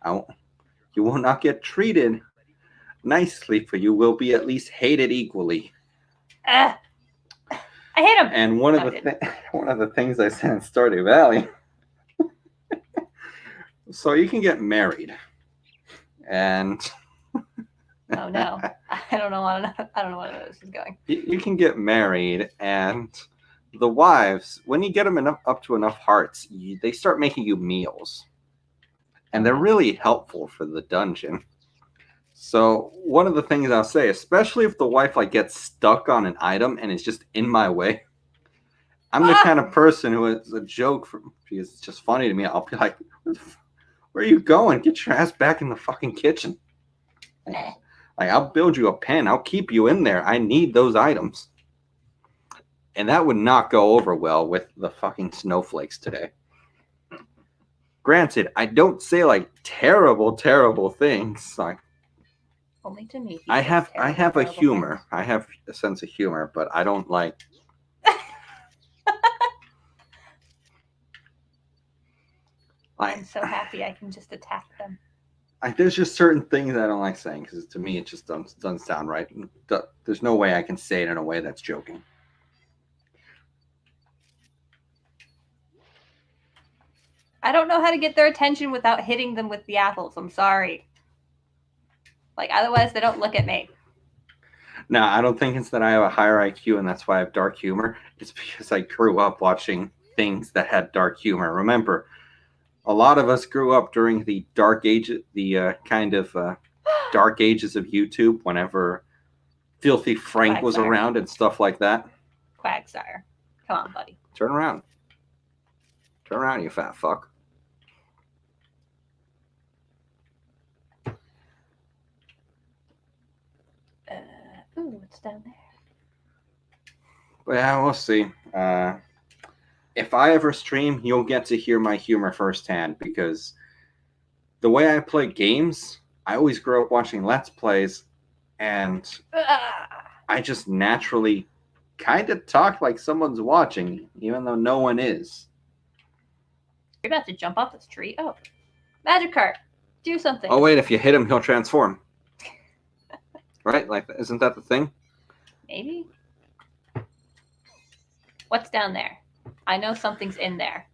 You will not get treated nicely, for you will be at least hated equally. I hate him. And one of the things I said in Stardew Valley, so you can get married, and oh no, I don't know where this is going. You can get married, and the wives, when you get them up to enough hearts, they start making you meals, and they're really helpful for the dungeon. So one of the things I'll say, especially if the wife like gets stuck on an item and is just in my way, I'm the kind of person who is a joke because it's just funny to me. I'll be like, "Where are you going? Get your ass back in the fucking kitchen." Like, I'll build you a pen. I'll keep you in there. I need those items. And that would not go over well with the fucking snowflakes today. Granted, I don't say like terrible, terrible things. Like, only to me. I have a humor. Things. I have a sense of humor, but I don't like. I'm so happy I can just attack them. There's just certain things I don't like saying because to me it just doesn't sound right. There's no way I can say it in a way that's joking. I don't know how to get their attention without hitting them with the apples. I'm sorry. Like, otherwise they don't look at me. No, I don't think it's that I have a higher IQ and that's why I have dark humor. It's because I grew up watching things that had dark humor. Remember, a lot of us grew up during the dark age, the kind of dark ages of YouTube, whenever Filthy Frank was around and stuff like that. Quagsire. Come on, buddy. Turn around. Turn around, you fat fuck. Ooh, what's down there? Well, yeah, we'll see. If I ever stream, you'll get to hear my humor firsthand because the way I play games, I always grew up watching Let's Plays, and I just naturally kind of talk like someone's watching, even though no one is. You're about to jump off this tree. Oh, Magikarp, do something. Oh wait, if you hit him, he'll transform. Right? Like, isn't that the thing? Maybe. What's down there? I know something's in there.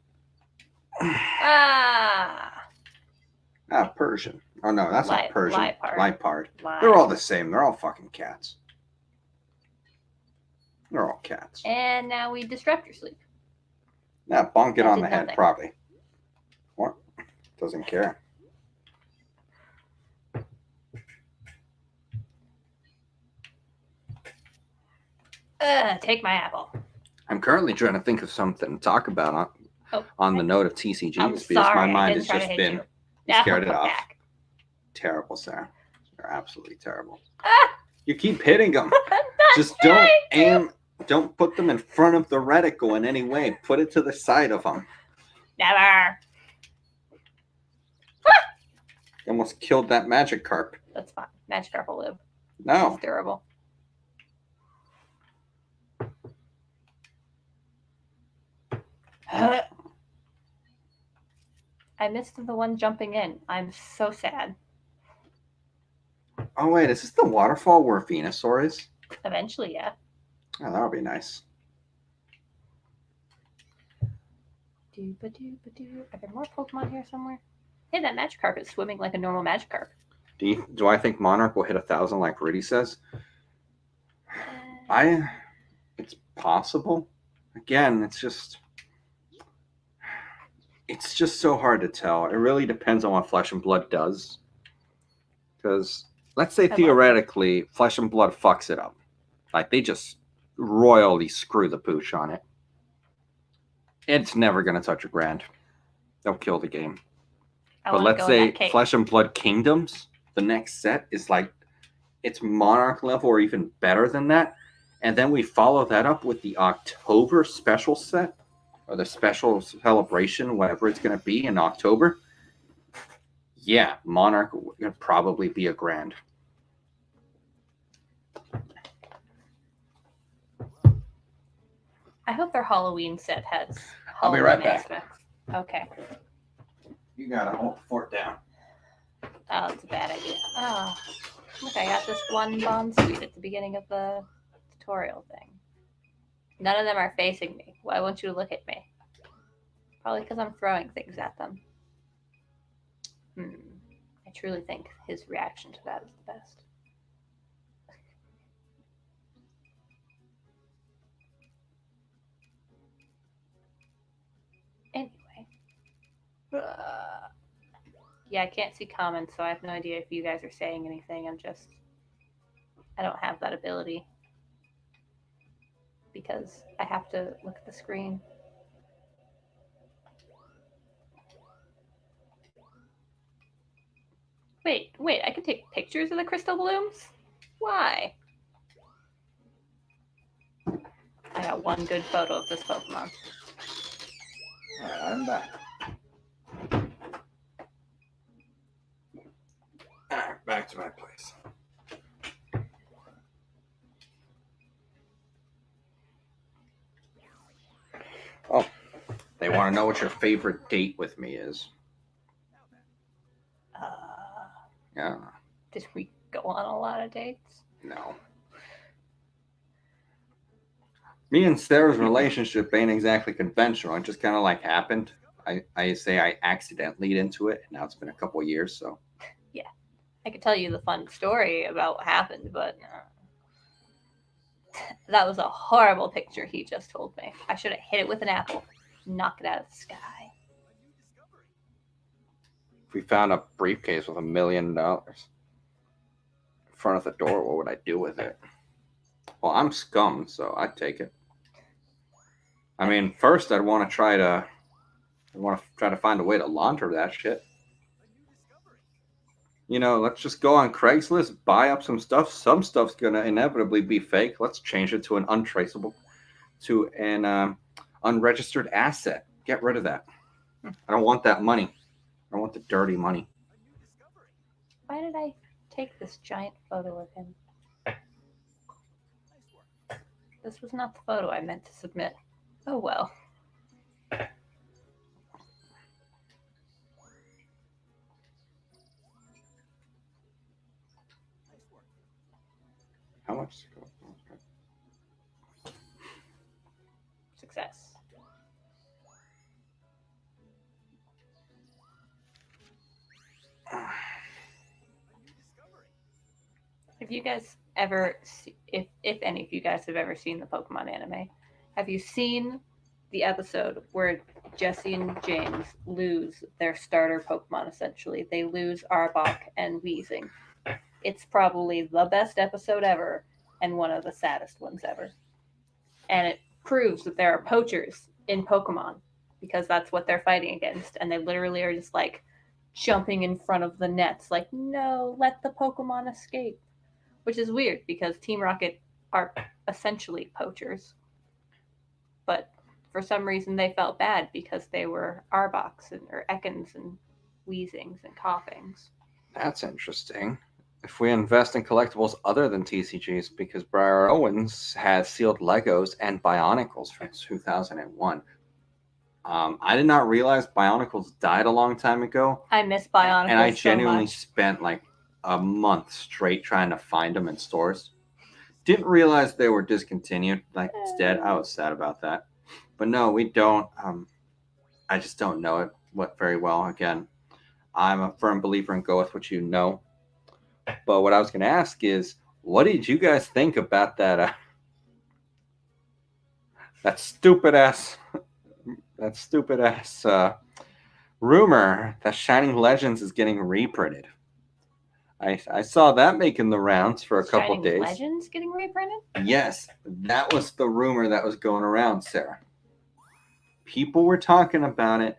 Persian. Oh no, that's not Persian. Lipard. They're all the same. They're all fucking cats. They're all cats. And now we disrupt your sleep. Yeah, bonk it on the head, probably. What? Doesn't care. Take my apple. I'm currently trying to think of something to talk about on the note of TCGs because my mind has just been scared it off. Terrible, Sarah. You're absolutely terrible. You keep hitting them. Just don't aim. Don't put them in front of the reticle in any way. Put it to the side of them. Never. You almost killed that Magikarp. That's fine. Magikarp will live. No. It's durable. I missed the one jumping in. I'm so sad. Oh, wait. Is this the waterfall where Venusaur is? Eventually, yeah. Oh, that would be nice. Are there more Pokemon here somewhere? Hey, that Magikarp is swimming like a normal Magikarp. Do I think Monarch will hit 1,000 like Rudy says? It's possible. Again, it's just so hard to tell. It really depends on what Flesh and Blood does. Because let's say theoretically, Flesh and Blood fucks it up. Like they just royally screw the pooch on it. It's never going to touch a grand. They'll kill the game. But let's say Flesh and Blood Kingdoms, the next set is like, it's Monarch level or even better than that. And then we follow that up with the October special set, or the special celebration, whatever it's going to be in October. Yeah, Monarch would probably be a grand. I hope their Halloween set has Halloween I'll be right back. aspects. Okay. You gotta hold the fort down. Oh, that's a bad idea. Oh, look, I got this one bond suite at the beginning of the tutorial thing. None of them are facing me. Why won't you look at me? Probably because I'm throwing things at them. I truly think his reaction to that is the best. Anyway. Yeah, I can't see comments, so I have no idea if you guys are saying anything. I don't have that ability. Because I have to look at the screen. Wait, I can take pictures of the crystal blooms? Why? I got one good photo of this Pokemon. Alright, I'm back. Alright, back to my place. Oh, they want to know what your favorite date with me is. Yeah. Did we go on a lot of dates? No. Me and Sarah's relationship ain't exactly conventional. It just kind of like happened. I say I accidentally into it, and now it's been a couple of years, so. Yeah. I could tell you the fun story about what happened, but that was a horrible picture he just told me. I should have hit it with an apple, knocked it out of the sky. If we found a briefcase with $1 million in front of the door, what would I do with it? Well, I'm scum, so I'd take it. I mean, first I'd want to try to find a way to launder that shit. You know, let's just go on Craigslist, buy up some stuff. Some stuff's gonna inevitably be fake. Let's change it to an unregistered asset. Get rid of that. I don't want that money. I want the dirty money. Why did I take this giant photo of him? This was not the photo I meant to submit. Oh well. How much? Success. Have you guys ever, if any of you guys have ever seen the Pokemon anime, have you seen the episode where Jesse and James lose their starter Pokemon, essentially? They lose Arbok and Weezing. It's probably the best episode ever and one of the saddest ones ever. And it proves that there are poachers in Pokemon because that's what they're fighting against. And they literally are just like jumping in front of the nets, like, no, let the Pokemon escape. Which is weird because Team Rocket are essentially poachers. But for some reason they felt bad because they were Arboks or Ekans and Weezings and Coughings. That's interesting. If we invest in collectibles other than TCGs, because Briar Owens has sealed Legos and Bionicles from 2001. I did not realize Bionicles died a long time ago. I miss Bionicles and I genuinely spent like a month straight trying to find them in stores. Didn't realize they were discontinued. Like it's dead. I was sad about that. But no, we don't. I just don't know it very well. Again, I'm a firm believer in go with what you know. But what I was going to ask is, what did you guys think about that that stupid ass rumor that Shining Legends is getting reprinted? I saw that making the rounds for a couple Shining days. Legends getting reprinted? Yes, that was the rumor that was going around, Sarah. People were talking about it.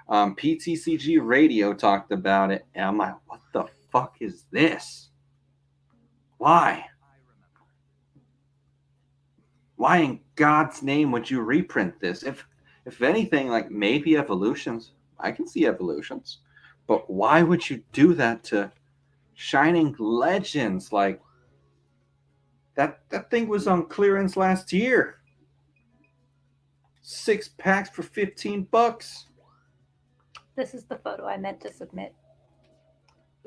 PTCG Radio talked about it, and I'm like, what the fuck is this? Why? Why in God's name would you reprint this? If anything, like maybe evolutions. I can see evolutions. But why would you do that to Shining Legends? Like that thing was on clearance last year. 6 packs for $15. This is the photo I meant to submit.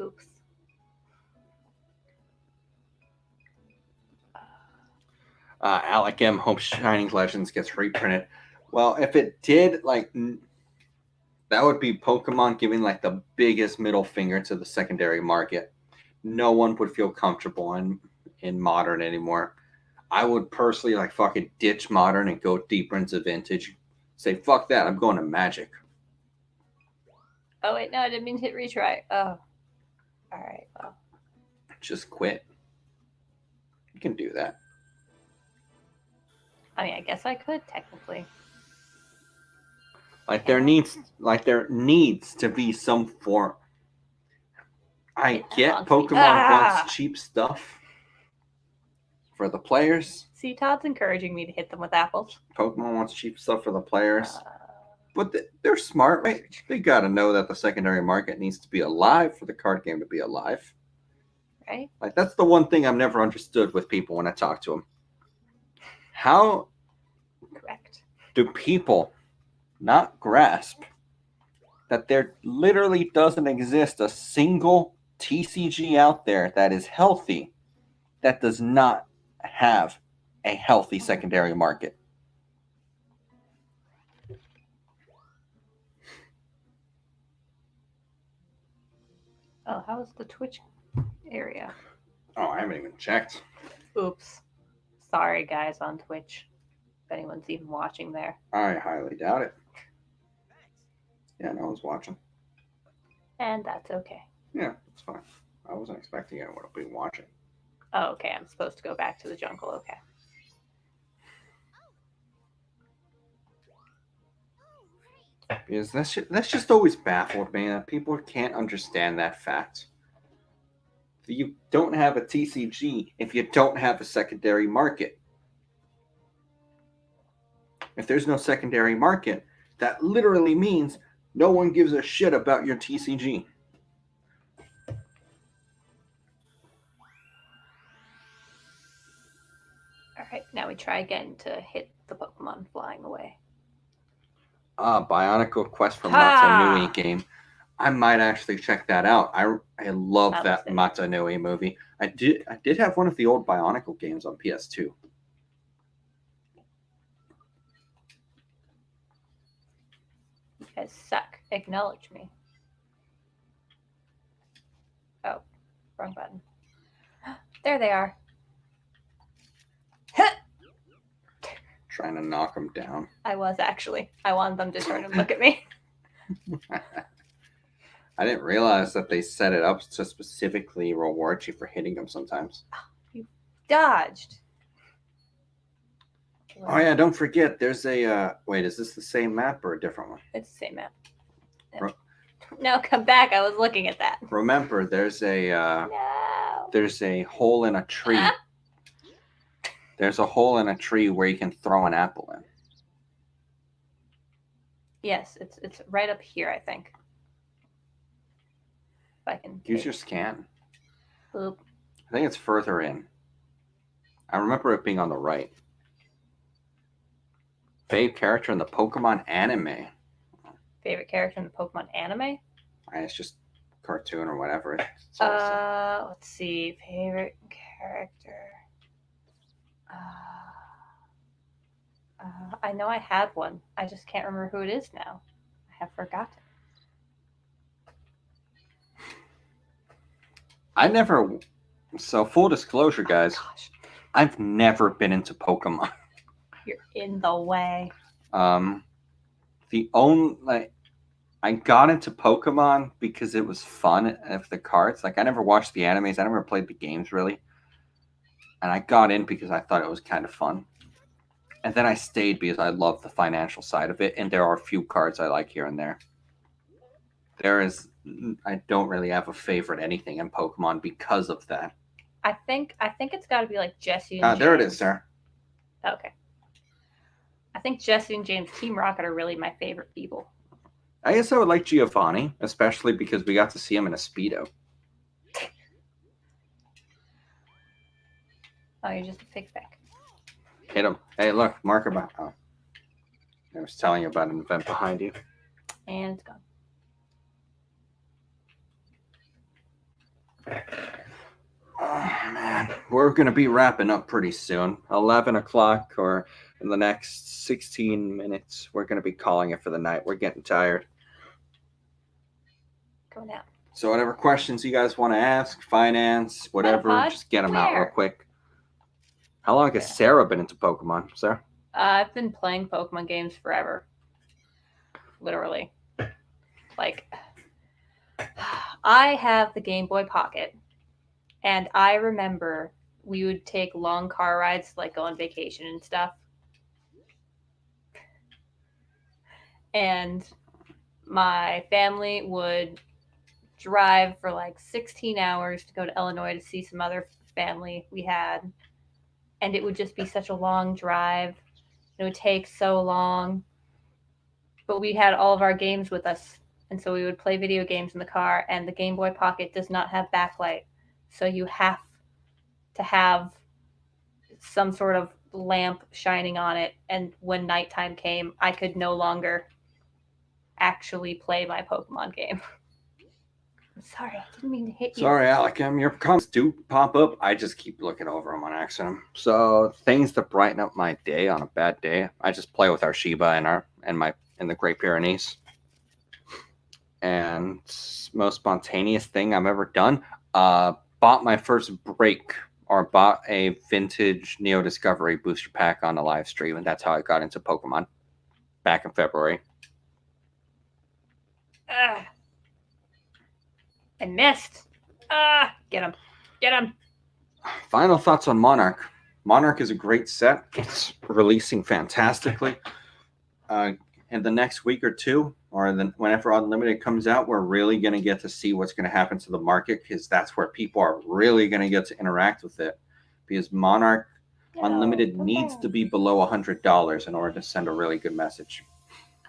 Oops. Alec M hopes Shining Legends gets reprinted. Well, if it did, like, that would be Pokemon giving like the biggest middle finger to the secondary market. No one would feel comfortable in modern anymore. I would personally like fucking ditch modern and go deeper into vintage. Say fuck that. I'm going to Magic. Oh wait, no, I didn't mean to hit retry. Oh, all right. Well, just quit. You can do that. I mean, I guess I could technically. Like there needs to be some form. I get Pokemon wants cheap stuff for the players. See, Todd's encouraging me to hit them with apples. Pokemon wants cheap stuff for the players. But they're smart, right? They got to know that the secondary market needs to be alive for the card game to be alive. Right? Like, that's the one thing I've never understood with people when I talk to them. How do people not grasp that there literally doesn't exist a single TCG out there that is healthy that does not have a healthy secondary market? Oh, how's the Twitch area? Oh, I haven't even checked. Oops. Sorry, guys, on Twitch. If anyone's even watching there. I highly doubt it. Yeah, no one's watching. And that's okay. Yeah, it's fine. I wasn't expecting anyone to be watching. Oh, okay. I'm supposed to go back to the jungle. Okay. Because that's just always baffled me. People can't understand that fact. You don't have a TCG if you don't have a secondary market. If there's no secondary market, that literally means no one gives a shit about your TCG. Alright, now we try again to hit the Pokemon flying away. Bionicle Quest for Matanui game. I might actually check that out. I love that Matanui movie. I did have one of the old Bionicle games on PS2. You guys suck. Acknowledge me. Oh, wrong button. There they are. Trying to knock them down. I was actually. I wanted them to turn and look at me. I didn't realize that they set it up to specifically reward you for hitting them sometimes. You dodged. Oh yeah, don't forget. There's a wait. Is this the same map or a different one? It's the same map. No, come back. I was looking at that. Remember, there's a there's a hole in a tree. There's a hole in a tree where you can throw an apple in. Yes, it's right up here, I think. If I can use your scan. Boop. I think it's further in. I remember it being on the right. Favorite character in the Pokemon anime. Favorite character in the Pokemon anime? It's just cartoon or whatever. Let's see. Favorite character. I know I had one. I just can't remember who it is now. I have forgotten. I never. So full disclosure, guys, Gosh, I've never been into Pokemon. you're in the way. The only I got into Pokemon because it was fun of the cards. Like I never watched the animes, I never played the games really, and I got in because I thought it was kind of fun. And then I stayed because I love the financial side of it, and there are a few cards I like here and there. I don't really have a favorite anything in Pokemon because of that. I think it's got to be like Jesse and James. There it is, sir. Okay. I think Jesse and James Team Rocket are really my favorite people. I guess I would like Giovanni, especially because we got to see him in a Speedo. Oh, you're just a pig back. Hit him. Hey, look, marker behind. Oh. I was telling you about an event behind you. And it's gone. Oh, man. We're going to be wrapping up pretty soon. 11 o'clock or in the next 16 minutes, we're going to be calling it for the night. We're getting tired. Going out. So whatever questions you guys want to ask, finance, whatever, Metapod? just get them out real Where? quick. How long has Sarah been into Pokemon, sir? I've been playing Pokemon games forever. Literally. Like, I have the Game Boy Pocket, and I remember we would take long car rides, like go on vacation and stuff. And my family would drive for like 16 hours to go to Illinois to see some other family we had. And it would just be such a long drive. It would take so long. But we had all of our games with us. And so we would play video games in the car. And the Game Boy Pocket does not have backlight. So you have to have some sort of lamp shining on it. And when nighttime came, I could no longer actually play my Pokemon game. I'm sorry, I didn't mean to hit you. Sorry, Alec. Your comments do pop up. I just keep looking over them on accident. So things to brighten up my day on a bad day. I just play with our Shiba in the Great Pyrenees. And most spontaneous thing I've ever done, bought my first break or bought a vintage Neo Discovery booster pack on a live stream, and that's how I got into Pokemon back in February. I missed. Get him. Get him. Final thoughts on Monarch. Monarch is a great set. It's releasing fantastically. In the next week or two, or then whenever Unlimited comes out, we're really going to get to see what's going to happen to the market, because that's where people are really going to get to interact with it. Because Monarch Unlimited needs to be below $100 in order to send a really good message.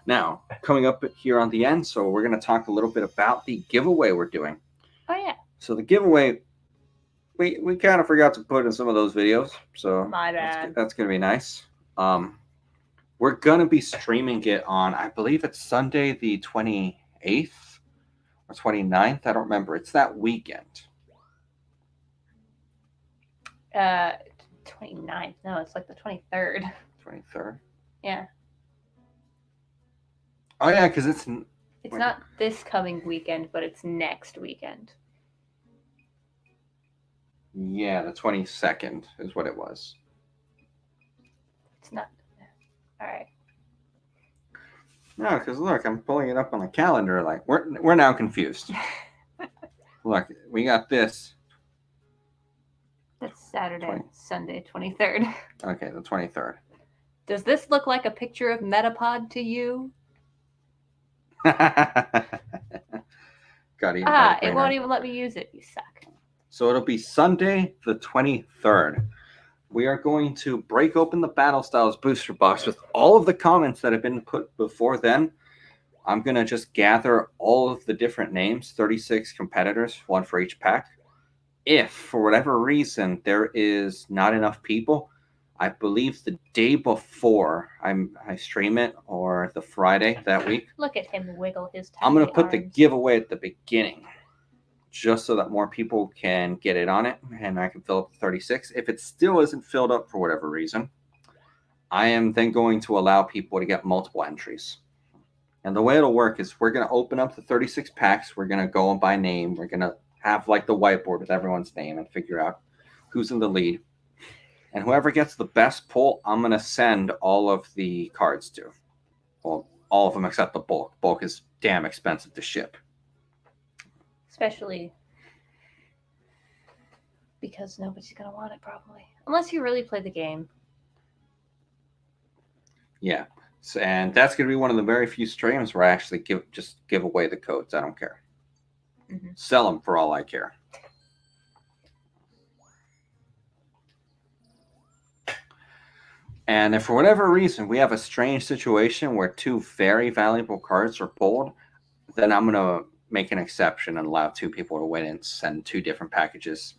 Now, coming up here on the end, so we're going to talk a little bit about the giveaway we're doing. Oh, yeah. So the giveaway, we kind of forgot to put in some of those videos, so my bad. That's going to be nice. We're going to be streaming it on, I believe it's Sunday the 28th or 29th. I don't remember. It's that weekend. 29th. No, it's like the 23rd. 23rd? Yeah. Oh, yeah, because it's not this coming weekend, but it's next weekend. Yeah, the 22nd is what it was. It's not. All right. No, because look, I'm pulling it up on the calendar. Like we're now confused. Look, we got this. That's Saturday, Sunday, 23rd. Okay, the 23rd. Does this look like a picture of Metapod to you? It won't even let me use it. You suck. So it'll be Sunday the 23rd. We are going to break open the Battle Styles booster box with all of the comments that have been put before then. I'm going to just gather all of the different names, 36 competitors, one for each pack. If, for whatever reason, there is not enough people, I believe the day before I stream it, or the Friday that week. Look at him wiggle his tiny I'm going to put arms. the giveaway at the beginning, just so that more people can get it on it, and I can fill up the 36. If it still isn't filled up for whatever reason, I am then going to allow people to get multiple entries. And the way it'll work is we're going to open up the 36 packs. We're going to go by name. We're going to have like the whiteboard with everyone's name and figure out who's in the lead. And whoever gets the best pull, I'm going to send all of the cards to. Well, all of them except the bulk. Bulk is damn expensive to ship. Especially because nobody's going to want it, probably. Unless you really play the game. Yeah. So, and that's going to be one of the very few streams where I actually just give away the codes. I don't care. Mm-hmm. Sell them for all I care. And if for whatever reason we have a strange situation where 2 very valuable cards are pulled, then I'm going to make an exception and allow 2 people to win and send 2 different packages.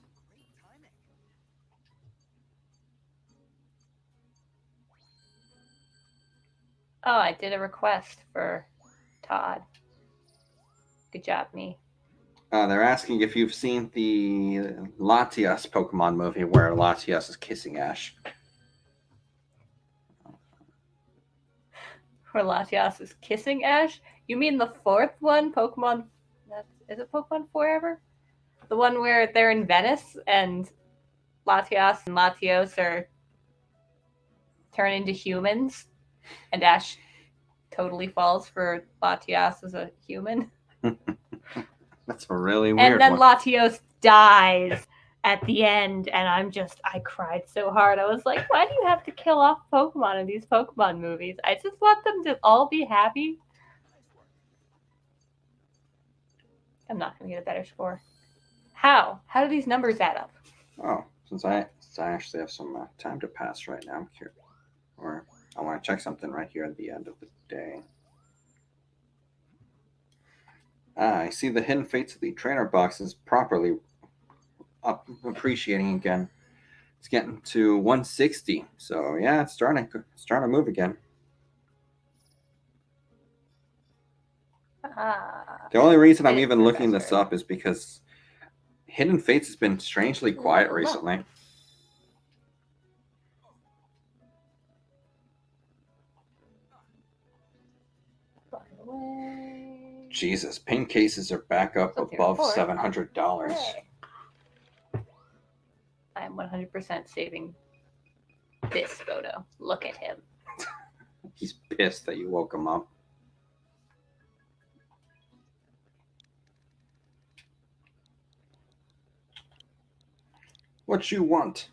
Oh, I did a request for Todd. Good job, me. They're asking if you've seen the Latias Pokemon movie where Latias is kissing Ash. Where Latias is kissing Ash? You mean the 4th one? Pokemon... Is it Pokemon Forever? The one where they're in Venice and Latias and Latios are turn into humans and Ash totally falls for Latias as a human. That's a really weird And then one. Latios dies at the end, and I cried so hard. I was like, why do you have to kill off Pokemon in these Pokemon movies? I just want them to all be happy. I'm not going to get a better score. How? How do these numbers add up? Oh, since I actually have some time to pass right now, I'm curious. Or I want to check something right here at the end of the day. I see the Hidden Fates of the trainer boxes properly up, appreciating again. It's getting to 160, so yeah, it's starting to move again. The only reason I'm even looking this up is because Hidden Fates has been strangely quiet recently. Jesus, pin cases are back up above $700. I am 100% saving this photo. Look at him. He's pissed that you woke him up. What you want?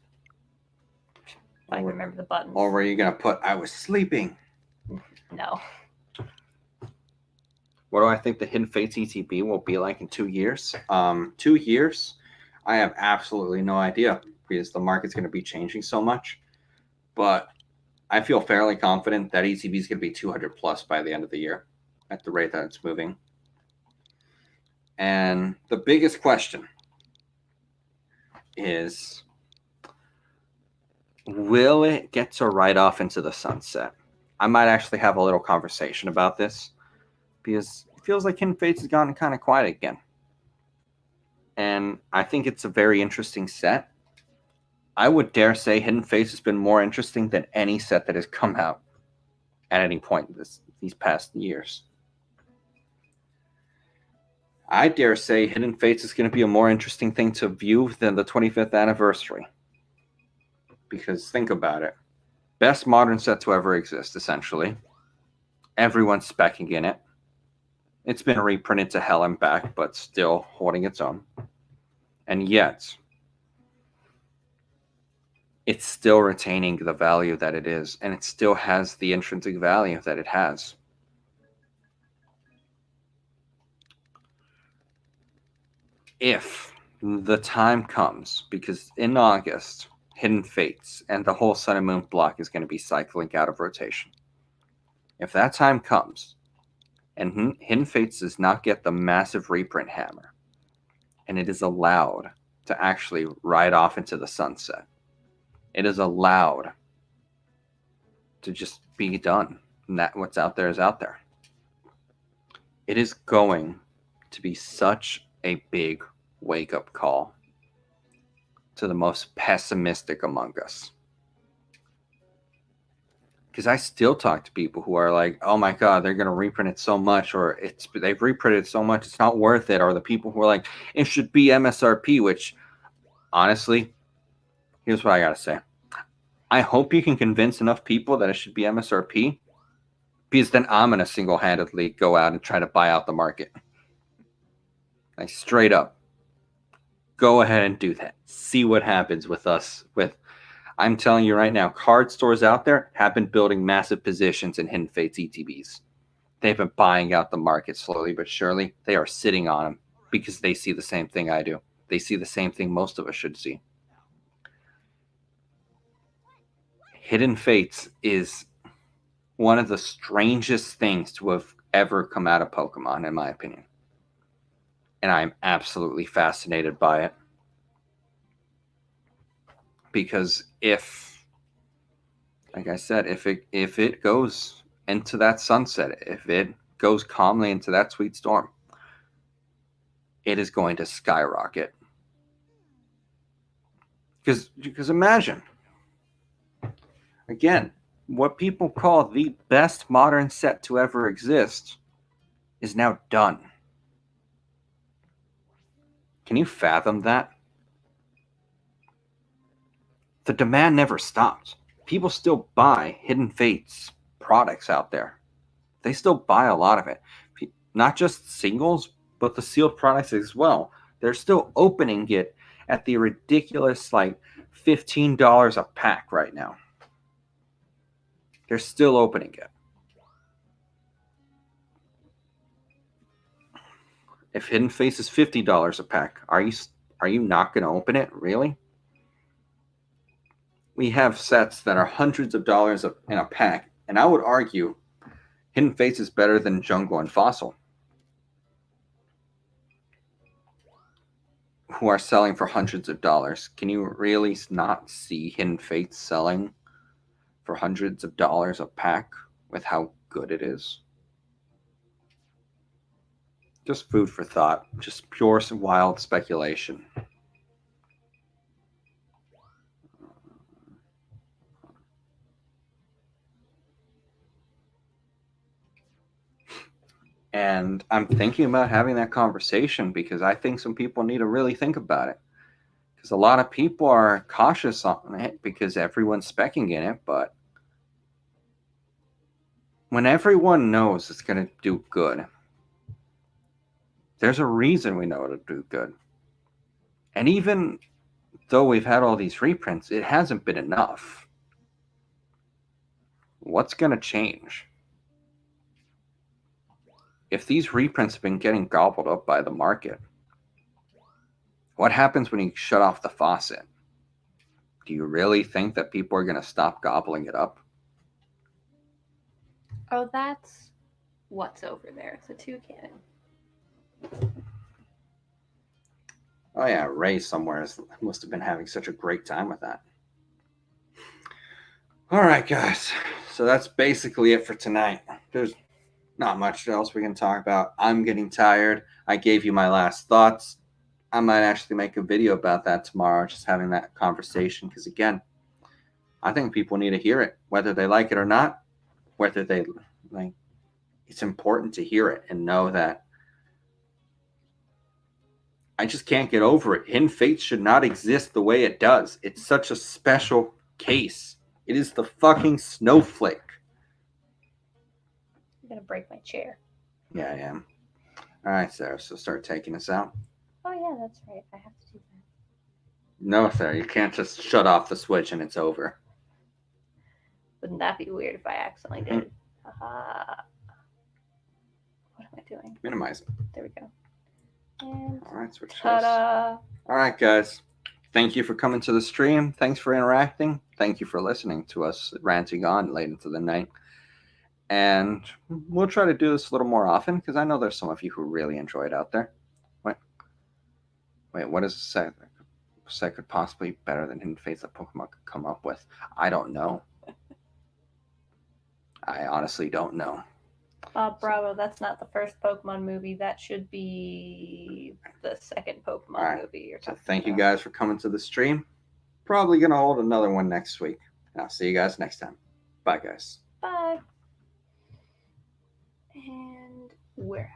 I remember the buttons. Or were you going to put, I was sleeping? No. What do I think the Hidden Fates ETB will be like in 2 years? 2 years? I have absolutely no idea because the market's going to be changing so much. But I feel fairly confident that ETB is going to be 200 plus by the end of the year at the rate that it's moving. And the biggest question is, will it get to ride off into the sunset? I might actually have a little conversation about this because it feels like Hidden Fates has gotten kind of quiet again. And I think it's a very interesting set. I would dare say Hidden Fates has been more interesting than any set that has come out at any point in these past years. I dare say Hidden Fates is going to be a more interesting thing to view than the 25th anniversary. Because think about it. Best modern set to ever exist, essentially. Everyone's specking in it. It's been reprinted to hell and back, but still holding its own. And yet, it's still retaining the value that it is, and it still has the intrinsic value that it has. If the time comes, because in August, Hidden Fates and the whole Sun and Moon block is going to be cycling out of rotation. If that time comes, and Hidden Fates does not get the massive reprint hammer, and it is allowed to actually ride off into the sunset, it is allowed to just be done, and that what's out there is out there. It is going to be such a big wake-up call to the most pessimistic among us. Because I still talk to people who are like, oh my God, they're going to reprint it so much, or they've reprinted it so much, it's not worth it. Or the people who are like, it should be MSRP, which honestly, here's what I got to say. I hope you can convince enough people that it should be MSRP, because then I'm going to single-handedly go out and try to buy out the market. Like, straight up. Go ahead and do that. See what happens with us. I'm telling you right now, card stores out there have been building massive positions in Hidden Fates ETBs. They've been buying out the market slowly but surely. They are sitting on them because they see the same thing I do. They see the same thing most of us should see. Hidden Fates is one of the strangest things to have ever come out of Pokemon, in my opinion. And I'm absolutely fascinated by it. Because like I said, if it goes into that sunset, if it goes calmly into that sweet storm, it is going to skyrocket. Because imagine, again, what people call the best modern set to ever exist is now done. Can you fathom that? The demand never stops. People still buy Hidden Fates products out there. They still buy a lot of it. Not just singles, but the sealed products as well. They're still opening it at the ridiculous, like, $15 a pack right now. They're still opening it. If Hidden Face is $50 a pack, are you not going to open it? Really? We have sets that are hundreds of dollars in a pack, and I would argue Hidden Face is better than Jungle and Fossil, who are selling for hundreds of dollars. Can you really not see Hidden Fates selling for hundreds of dollars a pack with how good it is? Just food for thought. Just pure wild speculation. And I'm thinking about having that conversation because I think some people need to really think about it. Because a lot of people are cautious on it because everyone's specking in it, but when everyone knows it's going to do good, there's a reason we know it'll do good. And even though we've had all these reprints, it hasn't been enough. What's going to change? If these reprints have been getting gobbled up by the market, what happens when you shut off the faucet? Do you really think that people are going to stop gobbling it up? Oh, that's what's over there. It's a toucan. Oh yeah, Ray somewhere must have been having such a great time with that. All right, guys. So that's basically it for tonight. There's not much else we can talk about. I'm getting tired. I gave you my last thoughts. I might actually make a video about that tomorrow, just having that conversation. Because again, I think people need to hear it, whether they like it or not. Whether they like, it's important to hear it and know that I just can't get over it. Hidden Fates should not exist the way it does. It's such a special case. It is the fucking snowflake. I'm gonna break my chair. Yeah, I am. All right, Sarah. So start taking us out. Oh yeah, that's right. I have to do that. No, Sarah. You can't just shut off the switch and it's over. Wouldn't that be weird if I accidentally did? Haha. What am I doing? Minimize it. There we go. And all right, switch. Ta-da! All right, guys. Thank you for coming to the stream. Thanks for interacting. Thank you for listening to us ranting on late into the night. And we'll try to do this a little more often because I know there's some of you who really enjoy it out there. Wait, what is a set could possibly be better than Hidden Fates that Pokemon could come up with? I don't know. I honestly don't know. Bravo, that's not the first Pokemon movie. That should be the second Pokemon movie you're talking about. Thank you guys for coming to the stream. Probably going to hold another one next week. And I'll see you guys next time. Bye, guys. Bye. And we're